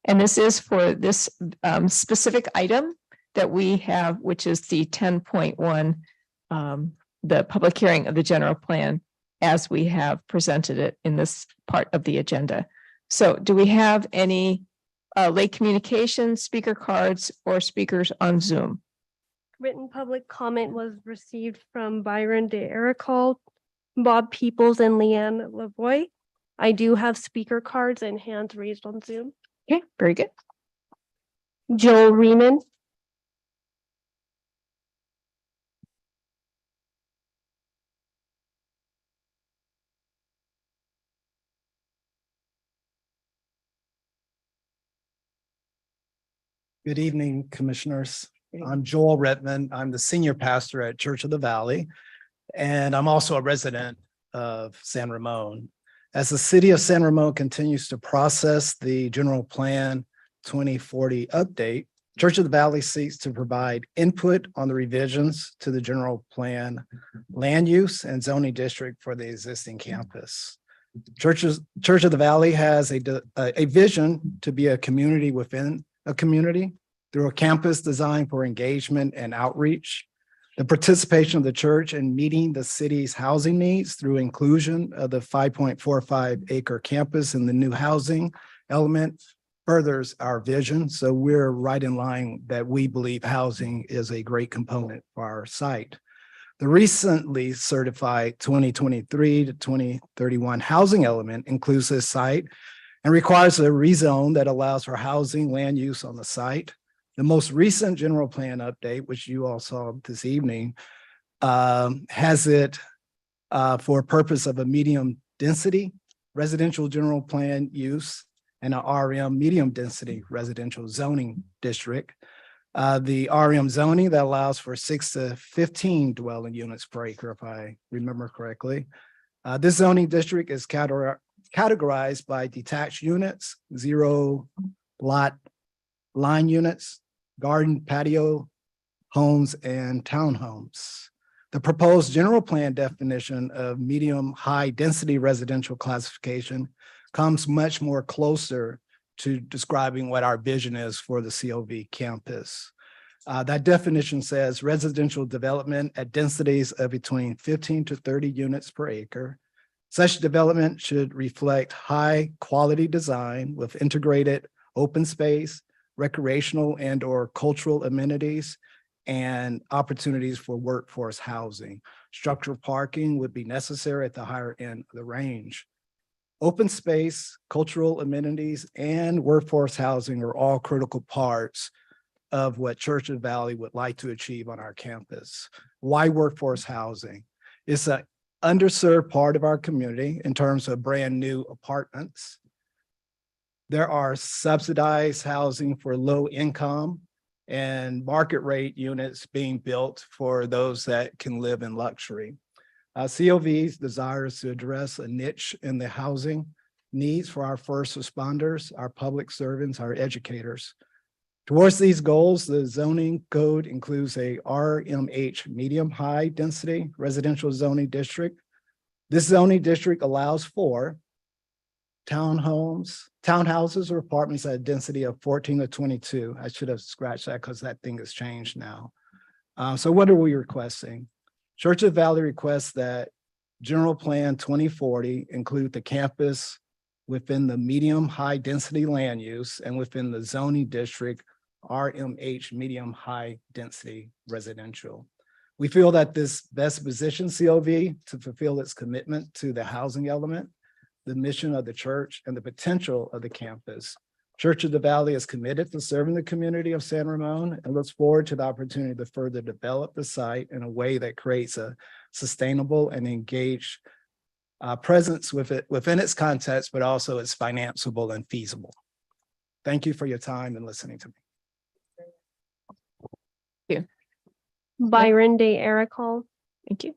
And this is for this specific item that we have, which is the 10.1, the public hearing of the general plan as we have presented it in this part of the agenda. So do we have any late communication, speaker cards, or speakers on Zoom? Written public comment was received from Byron De Ericol, Bob Peoples, and Leanne Lavoie. I do have speaker cards and hands raised on Zoom. Okay, very good. Joel Riemann. Good evening, commissioners. I'm Joel Rittman. I'm the senior pastor at Church of the Valley, and I'm also a resident of San Ramon. As the city of San Ramon continues to process the general plan 2040 update, Church of the Valley seeks to provide input on the revisions to the general plan, land use and zoning district for the existing campus. Church of the Valley has a vision to be a community within a community through a campus designed for engagement and outreach. The participation of the church in meeting the city's housing needs through inclusion of the 5.45 acre campus in the new housing element furthers our vision. So we're right in line that we believe housing is a great component for our site. The recently certified 2023 to 2031 housing element includes this site and requires a rezone that allows for housing land use on the site. The most recent general plan update, which you all saw this evening, has it for purpose of a medium density residential general plan use and an RM medium density residential zoning district. The RM zoning that allows for 6 to 15 dwelling units per acre, if I remember correctly. This zoning district is categorized by detached units, 0 lot line units, garden patio homes, and townhomes. The proposed general plan definition of medium high density residential classification comes much more closer to describing what our vision is for the COV campus. That definition says residential development at densities of between 15 to 30 units per acre. Such development should reflect high quality design with integrated open space, recreational and or cultural amenities, and opportunities for workforce housing. Structured parking would be necessary at the higher end of the range. Open space, cultural amenities, and workforce housing are all critical parts of what Church of the Valley would like to achieve on our campus. Why workforce housing? It's an underserved part of our community in terms of brand new apartments. There are subsidized housing for low income and market rate units being built for those that can live in luxury. COV's desires to address a niche in the housing needs for our first responders, our public servants, our educators. Towards these goals, the zoning code includes a RMH medium high density residential zoning district. This zoning district allows for townhouses or apartments at a density of 14 to 22. I should have scratched that because that thing has changed now. So what are we requesting? Church of the Valley requests that General Plan 2040 include the campus within the medium high density land use and within the zoning district RMH medium high density residential. We feel that this best positions COV to fulfill its commitment to the housing element, the mission of the church, and the potential of the campus. Church of the Valley is committed to serving the community of San Ramon and looks forward to the opportunity to further develop the site in a way that creates a sustainable and engaged presence within its context, but also it's financeable and feasible. Thank you for your time and listening to me. Byron Day Ericol. Thank you.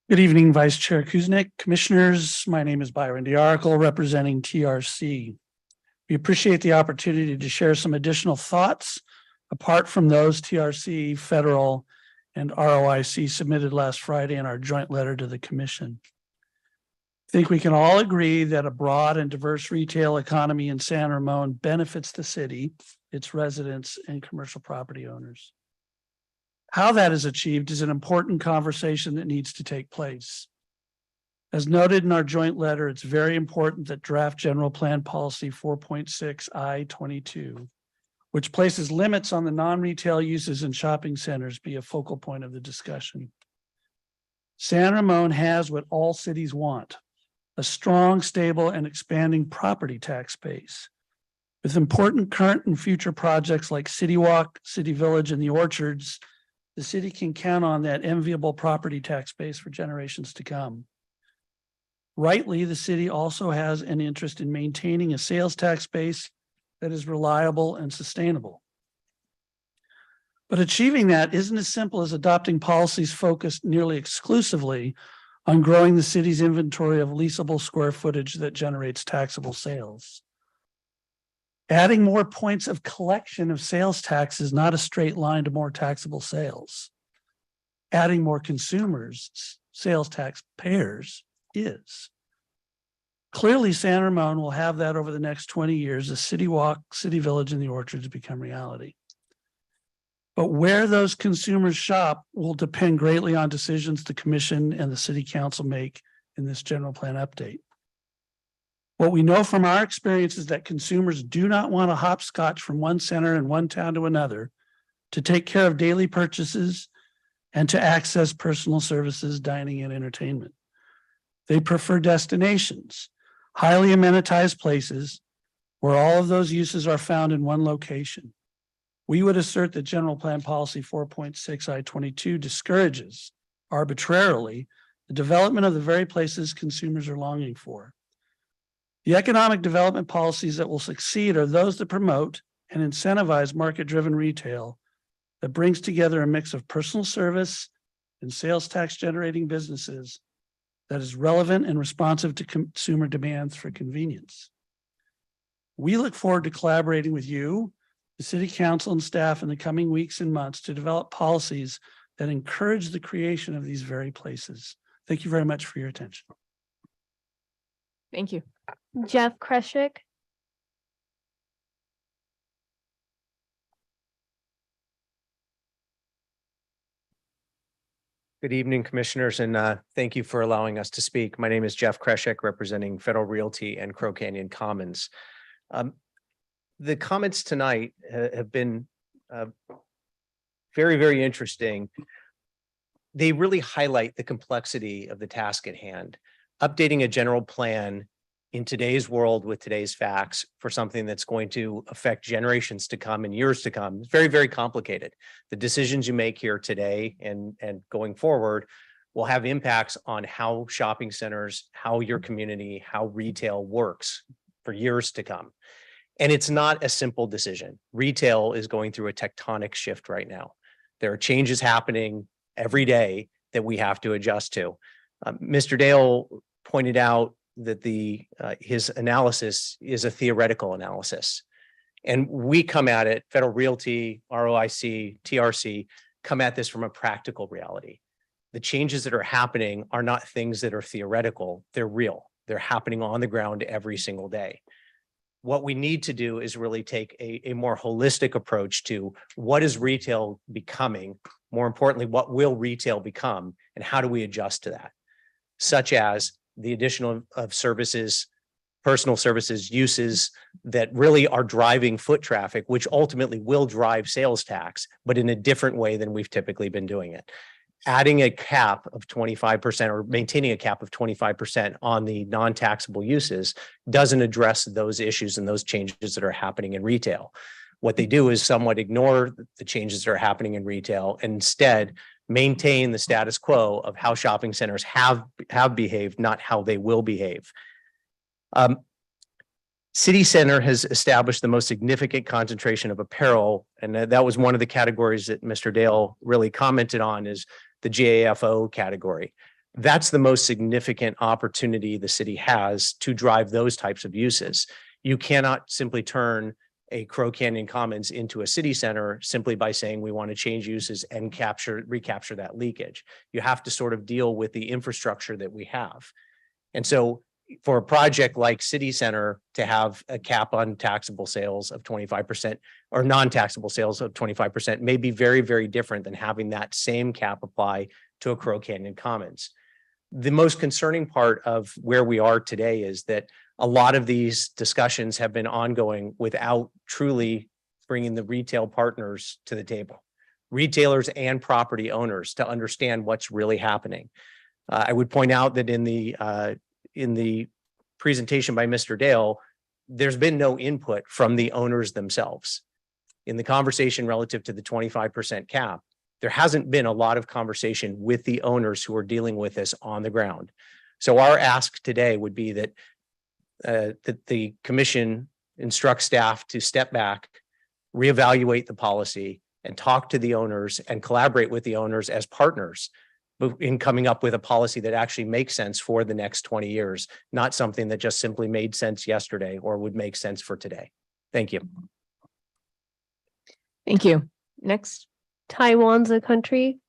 Good evening, Vice Chair Kuznick, Commissioners. My name is Byron DeArcle, representing TRC. We appreciate the opportunity to share some additional thoughts apart from those TRC, Federal, and ROIC submitted last Friday in our joint letter to the Commission. I think we can all agree that a broad and diverse retail economy in San Ramon benefits the city, its residents, and commercial property owners. How that is achieved is an important conversation that needs to take place. As noted in our joint letter, it's very important that draft General Plan Policy 4.6 I-22, which places limits on the non-retail uses in shopping centers, be a focal point of the discussion. San Ramon has what all cities want: a strong, stable, and expanding property tax base. With important current and future projects like City Walk, City Village, and the Orchards, the city can count on that enviable property tax base for generations to come. Rightly, the city also has an interest in maintaining a sales tax base that is reliable and sustainable. But achieving that isn't as simple as adopting policies focused nearly exclusively on growing the city's inventory of leasable square footage that generates taxable sales. Adding more points of collection of sales tax is not a straight line to more taxable sales. Adding more consumers, sales tax payers is. Clearly, San Ramon will have that over the next 20 years as City Walk, City Village, and the Orchards become reality. But where those consumers shop will depend greatly on decisions the commission and the city council make in this general plan update. What we know from our experience is that consumers do not want to hopscotch from one center in one town to another to take care of daily purchases and to access personal services, dining, and entertainment. They prefer destinations, highly amenitized places where all of those uses are found in one location. We would assert that General Plan Policy 4.6 I-22 discourages arbitrarily the development of the very places consumers are longing for. The economic development policies that will succeed are those that promote and incentivize market-driven retail that brings together a mix of personal service and sales tax generating businesses that is relevant and responsive to consumer demands for convenience. We look forward to collaborating with you, the city council and staff in the coming weeks and months to develop policies that encourage the creation of these very places. Thank you very much for your attention. Thank you. Jeff Kreshik. Good evening, commissioners, and thank you for allowing us to speak. My name is Jeff Kreshik, representing Federal Realty and Crow Canyon Commons. The comments tonight have been very, very interesting. They really highlight the complexity of the task at hand. Updating a general plan in today's world with today's facts for something that's going to affect generations to come and years to come is very, very complicated. The decisions you make here today and going forward will have impacts on how shopping centers, how your community, how retail works for years to come. And it's not a simple decision. Retail is going through a tectonic shift right now. There are changes happening every day that we have to adjust to. Mr. Dale pointed out that his analysis is a theoretical analysis. And we come at it, Federal Realty, ROIC, TRC, come at this from a practical reality. The changes that are happening are not things that are theoretical, they're real. They're happening on the ground every single day. What we need to do is really take a more holistic approach to what is retail becoming, more importantly, what will retail become, and how do we adjust to that? Such as the additional of services, personal services, uses that really are driving foot traffic, which ultimately will drive sales tax, but in a different way than we've typically been doing it. Adding a cap of 25% or maintaining a cap of 25% on the non-taxable uses doesn't address those issues and those changes that are happening in retail. What they do is somewhat ignore the changes that are happening in retail and instead maintain the status quo of how shopping centers have behaved, not how they will behave. City Center has established the most significant concentration of apparel, and that was one of the categories that Mr. Dale really commented on, is the GAFO category. That's the most significant opportunity the city has to drive those types of uses. You cannot simply turn a Crow Canyon Commons into a city center simply by saying we want to change uses and recapture that leakage. You have to sort of deal with the infrastructure that we have. And so for a project like City Center to have a cap on taxable sales of 25% or non-taxable sales of 25% may be very, very different than having that same cap apply to a Crow Canyon Commons. The most concerning part of where we are today is that a lot of these discussions have been ongoing without truly bringing the retail partners to the table, retailers and property owners, to understand what's really happening. I would point out that in the presentation by Mr. Dale, there's been no input from the owners themselves. In the conversation relative to the 25% cap, there hasn't been a lot of conversation with the owners who are dealing with this on the ground. So our ask today would be that the commission instructs staff to step back, reevaluate the policy, and talk to the owners and collaborate with the owners as partners in coming up with a policy that actually makes sense for the next 20 years, not something that just simply made sense yesterday or would make sense for today. Thank you. Thank you. Next. Taiwan's a country.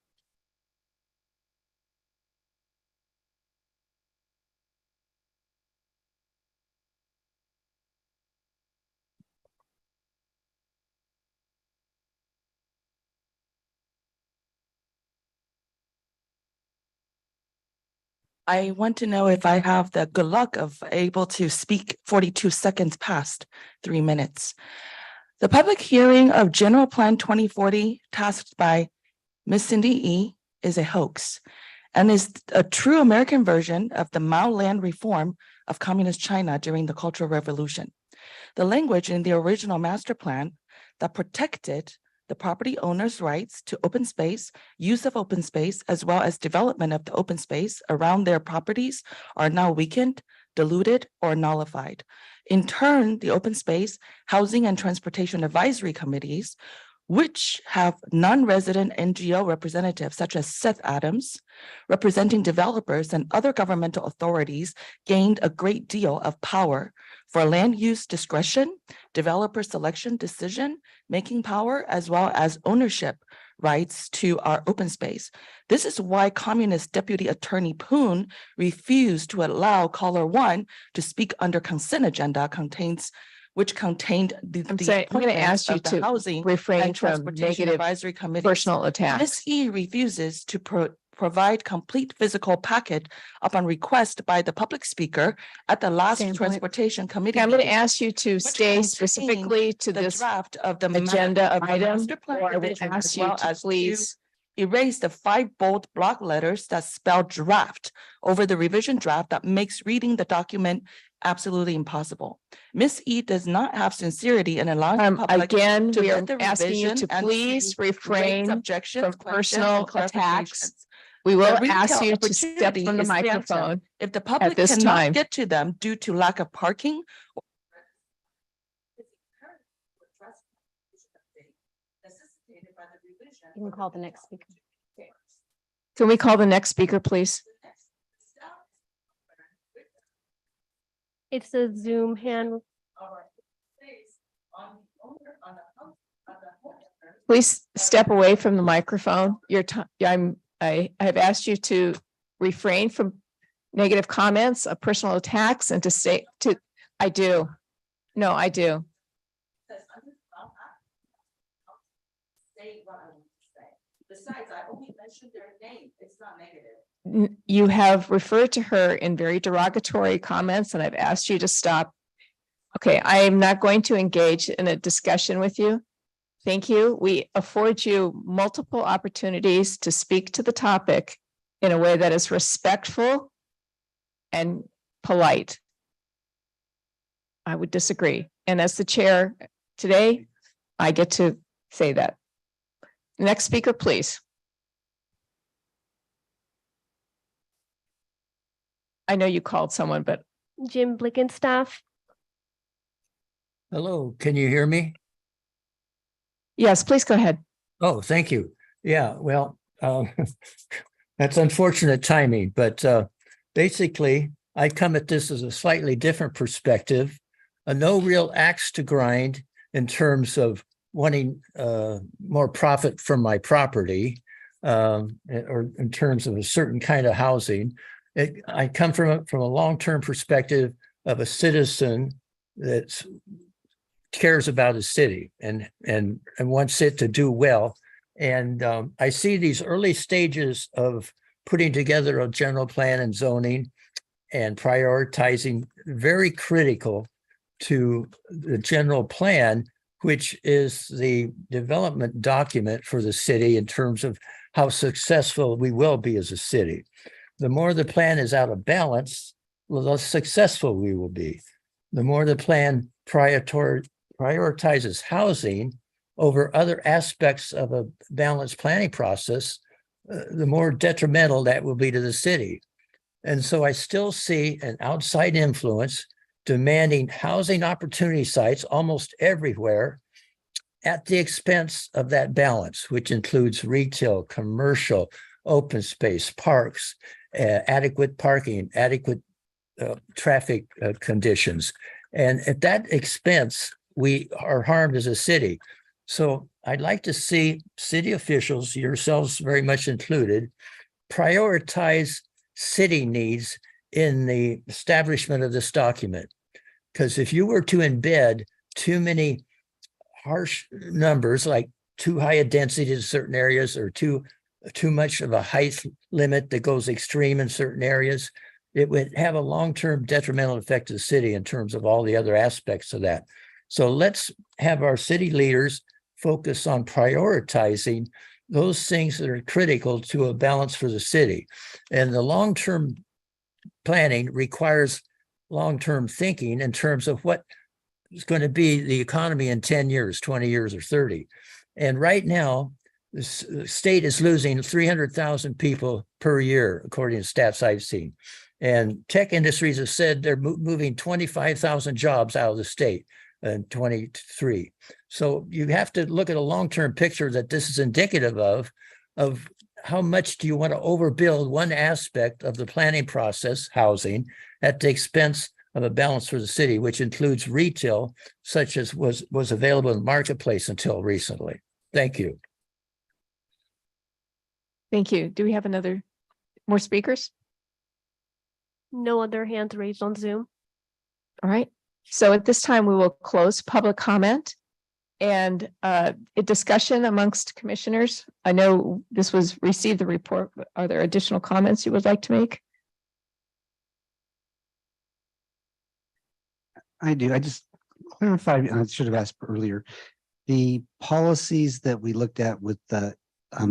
I want to know if I have the good luck of able to speak 42 seconds past 3 minutes. The public hearing of General Plan 2040 tasked by Ms. Cindy E. is a hoax and is a true American version of the Mao land reform of Communist China during the Cultural Revolution. The language in the original master plan that protected the property owner's rights to open space, use of open space, as well as development of the open space around their properties are now weakened, diluted, or nullified. In turn, the open space, housing, and transportation advisory committees, which have non-resident NGO representatives such as Seth Adams, representing developers and other governmental authorities, gained a great deal of power for land use discretion, developer selection decision-making power, as well as ownership rights to our open space. This is why Communist Deputy Attorney Poon refused to allow caller 1 to speak under consent agenda which contained the I'm going to appointments ask you of the to Housing refrain and from Transportation negative Advisory Committee. personal attacks. Ms. E refuses to provide complete physical packet upon request by the public speaker at the last Standpoint. Transportation Committee. Okay, I'm going to meeting, ask you to which stay contained specifically to the this draft of the agenda of the item, master plan or I will revision, ask as you well to as please erase the 5 bold block letters that spell draft over the revision draft that makes reading the document absolutely impossible. Ms. E does not have sincerity in allowing the public again, to we are read the asking you revision to and please raise refrain objections, from questions, personal and clarifications. attacks. We will The ask retail you to step opportunity from the is phantom. microphone. If the public this cannot time. get to them due to lack of parking. You can call the next speaker. Can we call the next speaker, please? It's a Zoom hand. Please step away from the microphone. I have asked you to refrain from negative comments, of personal attacks, and to say I do. No, I do. Besides, I only mentioned their name. It's not negative. You have referred to her in very derogatory comments, and I've asked you to stop. Okay, I am not going to engage in a discussion with you. Thank you. We afford you multiple opportunities to speak to the topic in a way that is respectful and polite. I would disagree. And as the chair today, I get to say that. Next speaker, please. I know you called someone, but Jim Blickenstaff. Hello, can you hear me? yes, please go ahead. Oh, thank you. Yeah, well, that's unfortunate timing, but basically, I come at this as a slightly different perspective, no real axe to grind in terms of wanting more profit from my property, or in terms of a certain kind of housing. I come from a long-term perspective of a citizen that cares about his city and wants it to do well. And I see these early stages of putting together a general plan and zoning and prioritizing very critical to the general plan, which is the development document for the city in terms of how successful we will be as a city. The more the plan is out of balance, the less successful we will be. The more the plan prioritizes housing over other aspects of a balanced planning process, the more detrimental that will be to the city. And so I still see an outside influence demanding housing opportunity sites almost everywhere at the expense of that balance, which includes retail, commercial, open space, parks, adequate parking, adequate traffic conditions. And at that expense, we are harmed as a city. So I'd like to see city officials, yourselves very much included, prioritize city needs in the establishment of this document. Because if you were to embed too many harsh numbers, like too high a density in certain areas or too much of a height limit that goes extreme in certain areas, it would have a long-term detrimental effect to the city in terms of all the other aspects of that. So let's have our city leaders focus on prioritizing those things that are critical to a balance for the city. And the long-term planning requires long-term thinking in terms of what is going to be the economy in 10 years, 20 years, or 30. And right now, the state is losing 300,000 people per year, according to stats I've seen. And tech industries have said they're moving 25,000 jobs out of the state in 23. So you have to look at a long-term picture that this is indicative of how much do you want to overbuild one aspect of the planning process, housing, at the expense of a balance for the city, which includes retail, such as was available in the marketplace until recently. Thank you. Thank you. Do we have more speakers? No other hands raised on Zoom. All right. So at this time, we will close public comment and a discussion amongst commissioners. I know this was received the report. But are there additional comments you would like to make? I do. I just clarified, I should have asked earlier, the policies that we looked at with the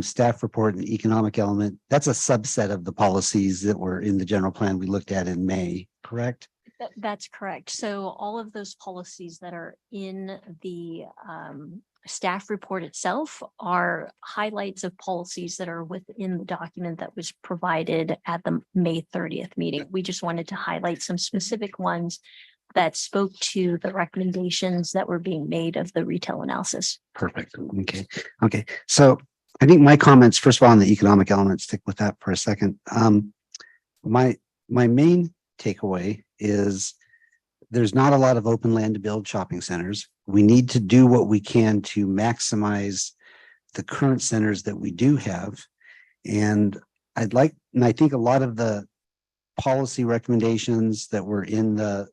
staff report and the economic element, that's a subset of the policies that were in the general plan we looked at in May, correct? That's correct. So all of those policies that are in the staff report itself are highlights of policies that are within the document that was provided at the May 30th meeting. We just wanted to highlight some specific ones that spoke to the recommendations that were being made of the retail analysis. Perfect. Okay. So I think my comments, first of all, on the economic element, stick with that for a second. My main takeaway is there's not a lot of open land to build shopping centers. We need to do what we can to maximize the current centers that we do have. And I think a lot of the policy recommendations that were in the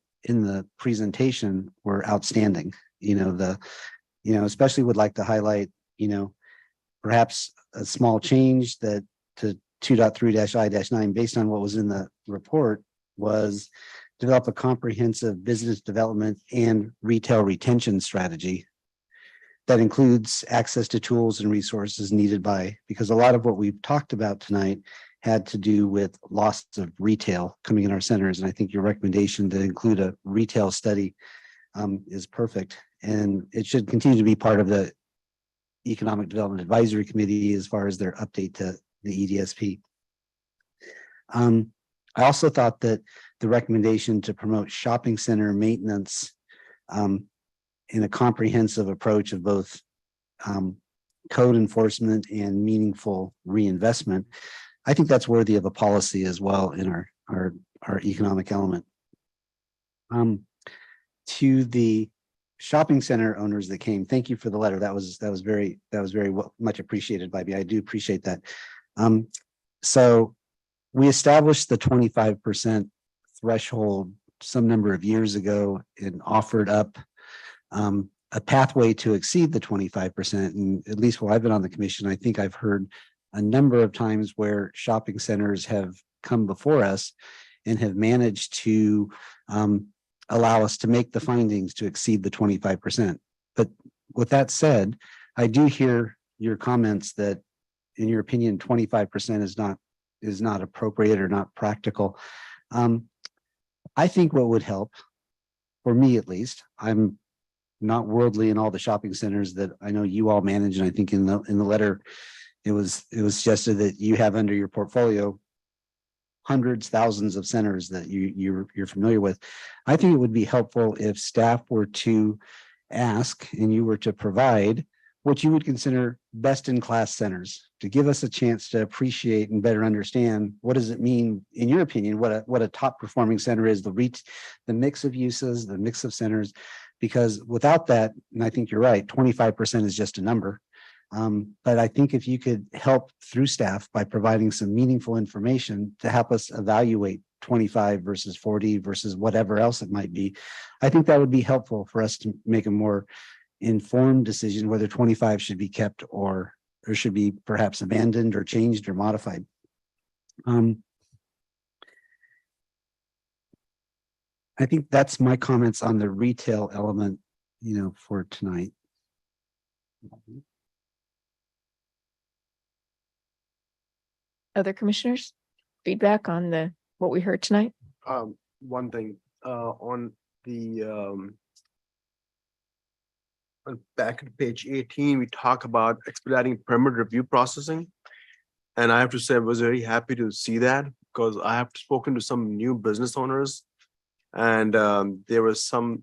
presentation were outstanding. Especially would like to highlight, perhaps a small change that to 2.3-I-9 based on what was in the report was develop a comprehensive business development and retail retention strategy that includes access to tools and resources needed because a lot of what we've talked about tonight had to do with loss of retail coming in our centers. And I think your recommendation to include a retail study is perfect. And it should continue to be part of the Economic Development Advisory Committee as far as their update to the EDSP. I also thought that the recommendation to promote shopping center maintenance in a comprehensive approach of both code enforcement and meaningful reinvestment, I think that's worthy of a policy as well in our economic element. To the shopping center owners that came, thank you for the letter. That was very much appreciated by me. I do appreciate that. So we established the 25% threshold some number of years ago and offered up a pathway to exceed the 25%. And at least while I've been on the commission, I think I've heard a number of times where shopping centers have come before us and have managed to allow us to make the findings to exceed the 25%. But with that said, I do hear your comments that in your opinion, 25% is not appropriate or not practical. I think what would help, for me at least, I'm not worldly in all the shopping centers that I know you all manage, and I think in the letter, it was suggested that you have under your portfolio hundreds, thousands of centers that you're familiar with. I think it would be helpful if staff were to ask and you were to provide what you would consider best-in-class centers to give us a chance to appreciate and better understand what does it mean, in your opinion, what a top-performing center is, the mix of uses, the mix of centers, because without that, and I think you're right, 25% is just a number. But I think if you could help through staff by providing some meaningful information to help us evaluate 25 versus 40 versus whatever else it might be, I think that would be helpful for us to make a more informed decision whether 25 should be kept or should be perhaps abandoned or changed or modified. I think that's my comments on the retail element, for tonight. Other commissioners, feedback on what we heard tonight? One thing, on the, back at page 18, we talk about expediting permit review processing. And I have to say, I was very happy to see that because I have spoken to some new business owners. And there was some,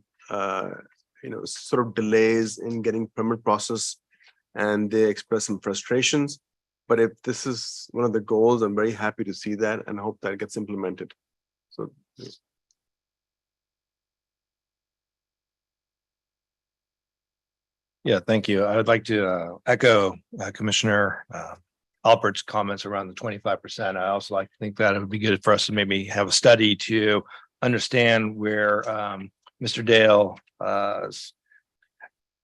sort of delays in getting permit process, and they expressed some frustrations. But if this is one of the goals, I'm very happy to see that and hope that gets implemented. So. Yeah, thank you. I would like to echo Commissioner Alpert's comments around the 25%. I also like to think that it would be good for us to maybe have a study to understand where Mr. Dale,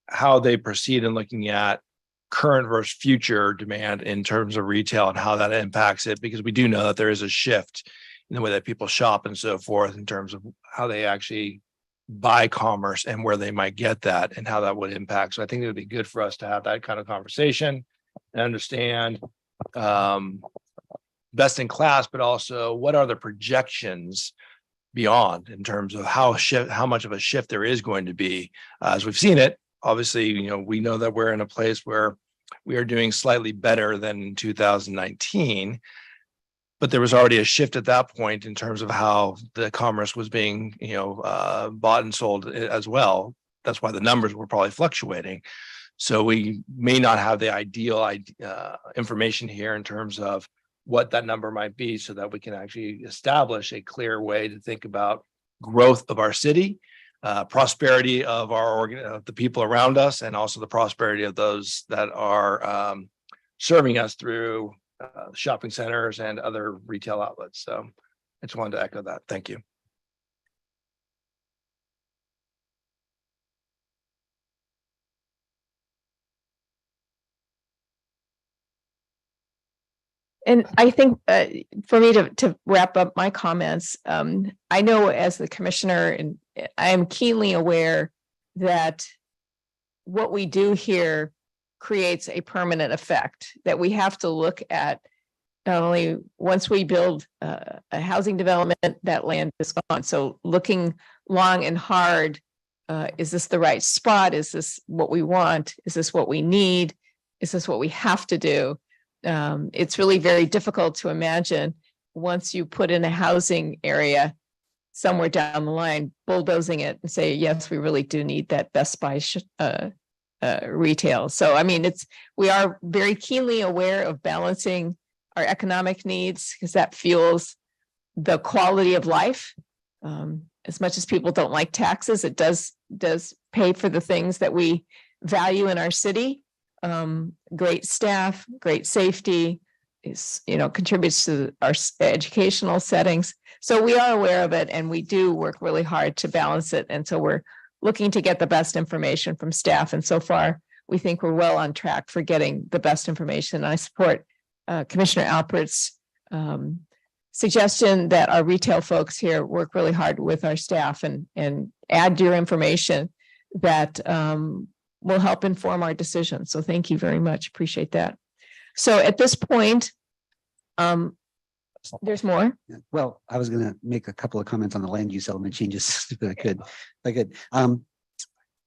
how they proceed in looking at current versus future demand in terms of retail and how that impacts it, because we do know that there is a shift in the way that people shop and so forth in terms of how they actually buy commerce and where they might get that and how that would impact. So I think it would be good for us to have that kind of conversation and understand best in class, but also what are the projections beyond in terms of how much of a shift there is going to be as we've seen it. Obviously, we know that we're in a place where we are doing slightly better than in 2019, but there was already a shift at that point in terms of how the commerce was being, bought and sold as well. That's why the numbers were probably fluctuating. So we may not have the ideal information here in terms of what that number might be so that we can actually establish a clear way to think about growth of our city, prosperity of the people around us, and also the prosperity of those that are serving us through shopping centers and other retail outlets. So I just wanted to echo that. Thank you. And I think for me to wrap up my comments, I know as the commissioner, and I am keenly aware that what we do here creates a permanent effect, that we have to look at not only once we build a housing development, that land is gone. So looking long and hard, is this the right spot? Is this what we want? Is this what we need? Is this what we have to do? It's really very difficult to imagine once you put in a housing area somewhere down the line, bulldozing it and say, yes, we really do need that Best Buy retail. So, I mean, we are very keenly aware of balancing our economic needs because that fuels the quality of life. As much as people don't like taxes, it does pay for the things that we value in our city. Great staff, great safety is, contributes to our educational settings. So we are aware of it and we do work really hard to balance it. And so we're looking to get the best information from staff. And so far, we think we're well on track for getting the best information. I support Commissioner Alpert's suggestion that our retail folks here work really hard with our staff and add your information that will help inform our decisions. So thank you very much. Appreciate that. So at this point, there's more. Well, I was going to make a couple of comments on the land use element changes if I could.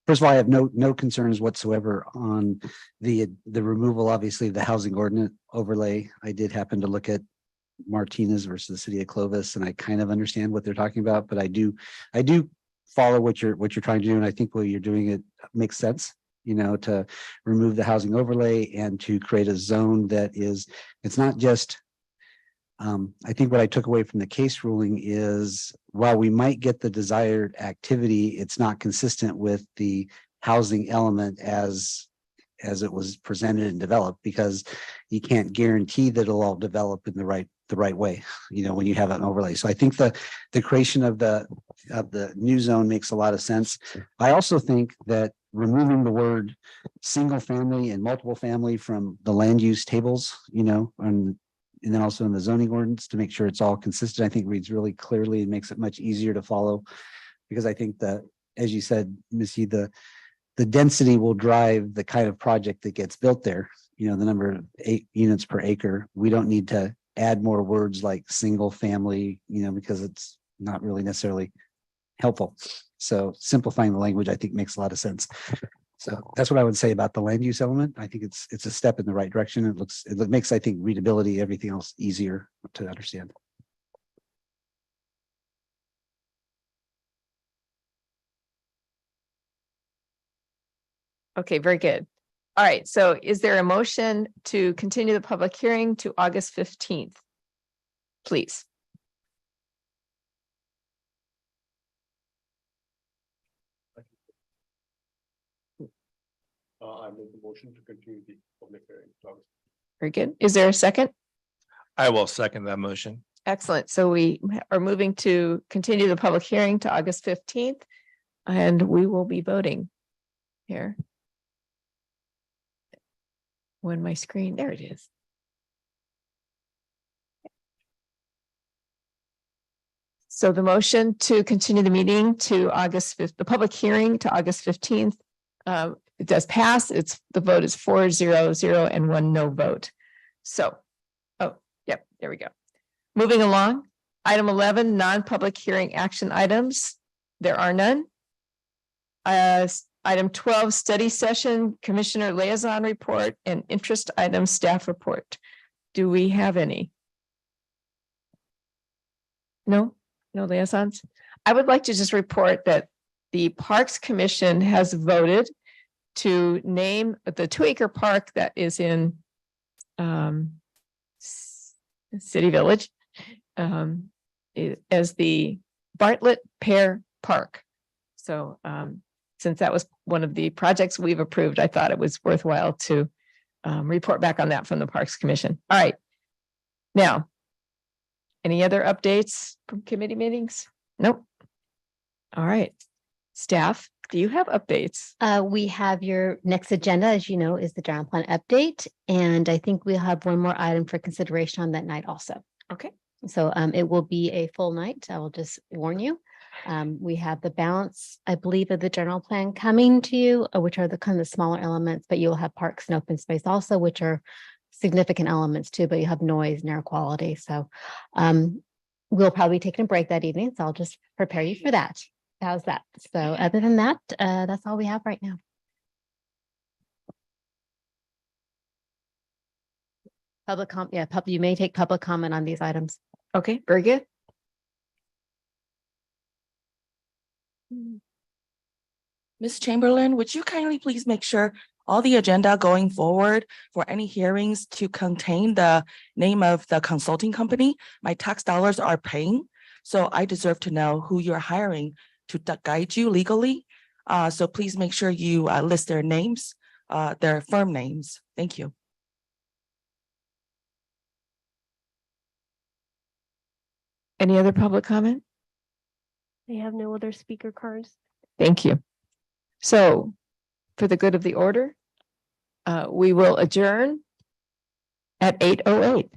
First of all, I have no concerns whatsoever on the removal, obviously, of the housing ordinance overlay. I did happen to look at Martinez versus the city of Clovis, and I kind of understand what they're talking about, but I do follow what you're trying to do, and I think what you're doing, it makes sense. to remove the housing overlay and to create a zone that is, it's not just, I think what I took away from the case ruling is while we might get the desired activity, it's not consistent with the housing element as it was presented and developed, because you can't guarantee that it'll all develop in the right way, when you have an overlay. So I think the creation of the new zone makes a lot of sense. I also think that removing the word single family and multiple family from the land use tables, and then also in the zoning ordinance to make sure it's all consistent, I think reads really clearly and makes it much easier to follow. Because I think that, as you said, Missy, the density will drive the kind of project that gets built there, the number of 8 units per acre. We don't need to add more words like single family, because it's not really necessarily helpful. So simplifying the language, I think, makes a lot of sense. So that's what I would say about the land use element. I think it's a step in the right direction. It makes, I think, readability, everything else easier to understand. Okay, very good. All right, so is there a motion to continue the public hearing to August 15th? Please. I make the motion to continue the public hearing. Very good. Is there a second? I will second that motion. Excellent. So we are moving to continue the public hearing to August 15th, and we will be voting here. When my screen, there it is. So the motion to continue the meeting to August 5th, the public hearing to August 15th, it does pass. The vote is 4-0-0 and 1 no vote. So, yep, there we go. Moving along, item 11, non-public hearing action items. There are none. Item 12, study session, commissioner liaison report, and interest item staff report. Do we have any? No liaisons. I would like to just report that the Parks Commission has voted to name the 2-acre park that is in City Village as the Bartlett Pear Park. So since that was one of the projects we've approved, I thought it was worthwhile to report back on that from the Parks Commission. All right. Now, any other updates from committee meetings? Nope. All right. Staff, do you have updates? We have your next agenda, as you know, is the general plan update. And I think we'll have one more item for consideration on that night also. Okay. So it will be a full night. I will just warn you. We have the balance, I believe, of the general plan coming to you, which are the kind of smaller elements, but you'll have parks and open space also, which are significant elements too, but you have noise and air quality. So we'll probably take a break that evening. So I'll just prepare you for that. How's that? So other than that, that's all we have right now. Public comment, yeah, you may take public comment on these items. Okay, very good. Ms. Chamberlain, would you kindly please make sure all the agenda going forward for any hearings to contain the name of the consulting company my tax dollars are paying? So I deserve to know who you're hiring to guide you legally. So please make sure you list their names, their firm names. Thank you. Any other public comment? They have no other speaker cards. Thank you. So for the good of the order, we will adjourn at 8:08.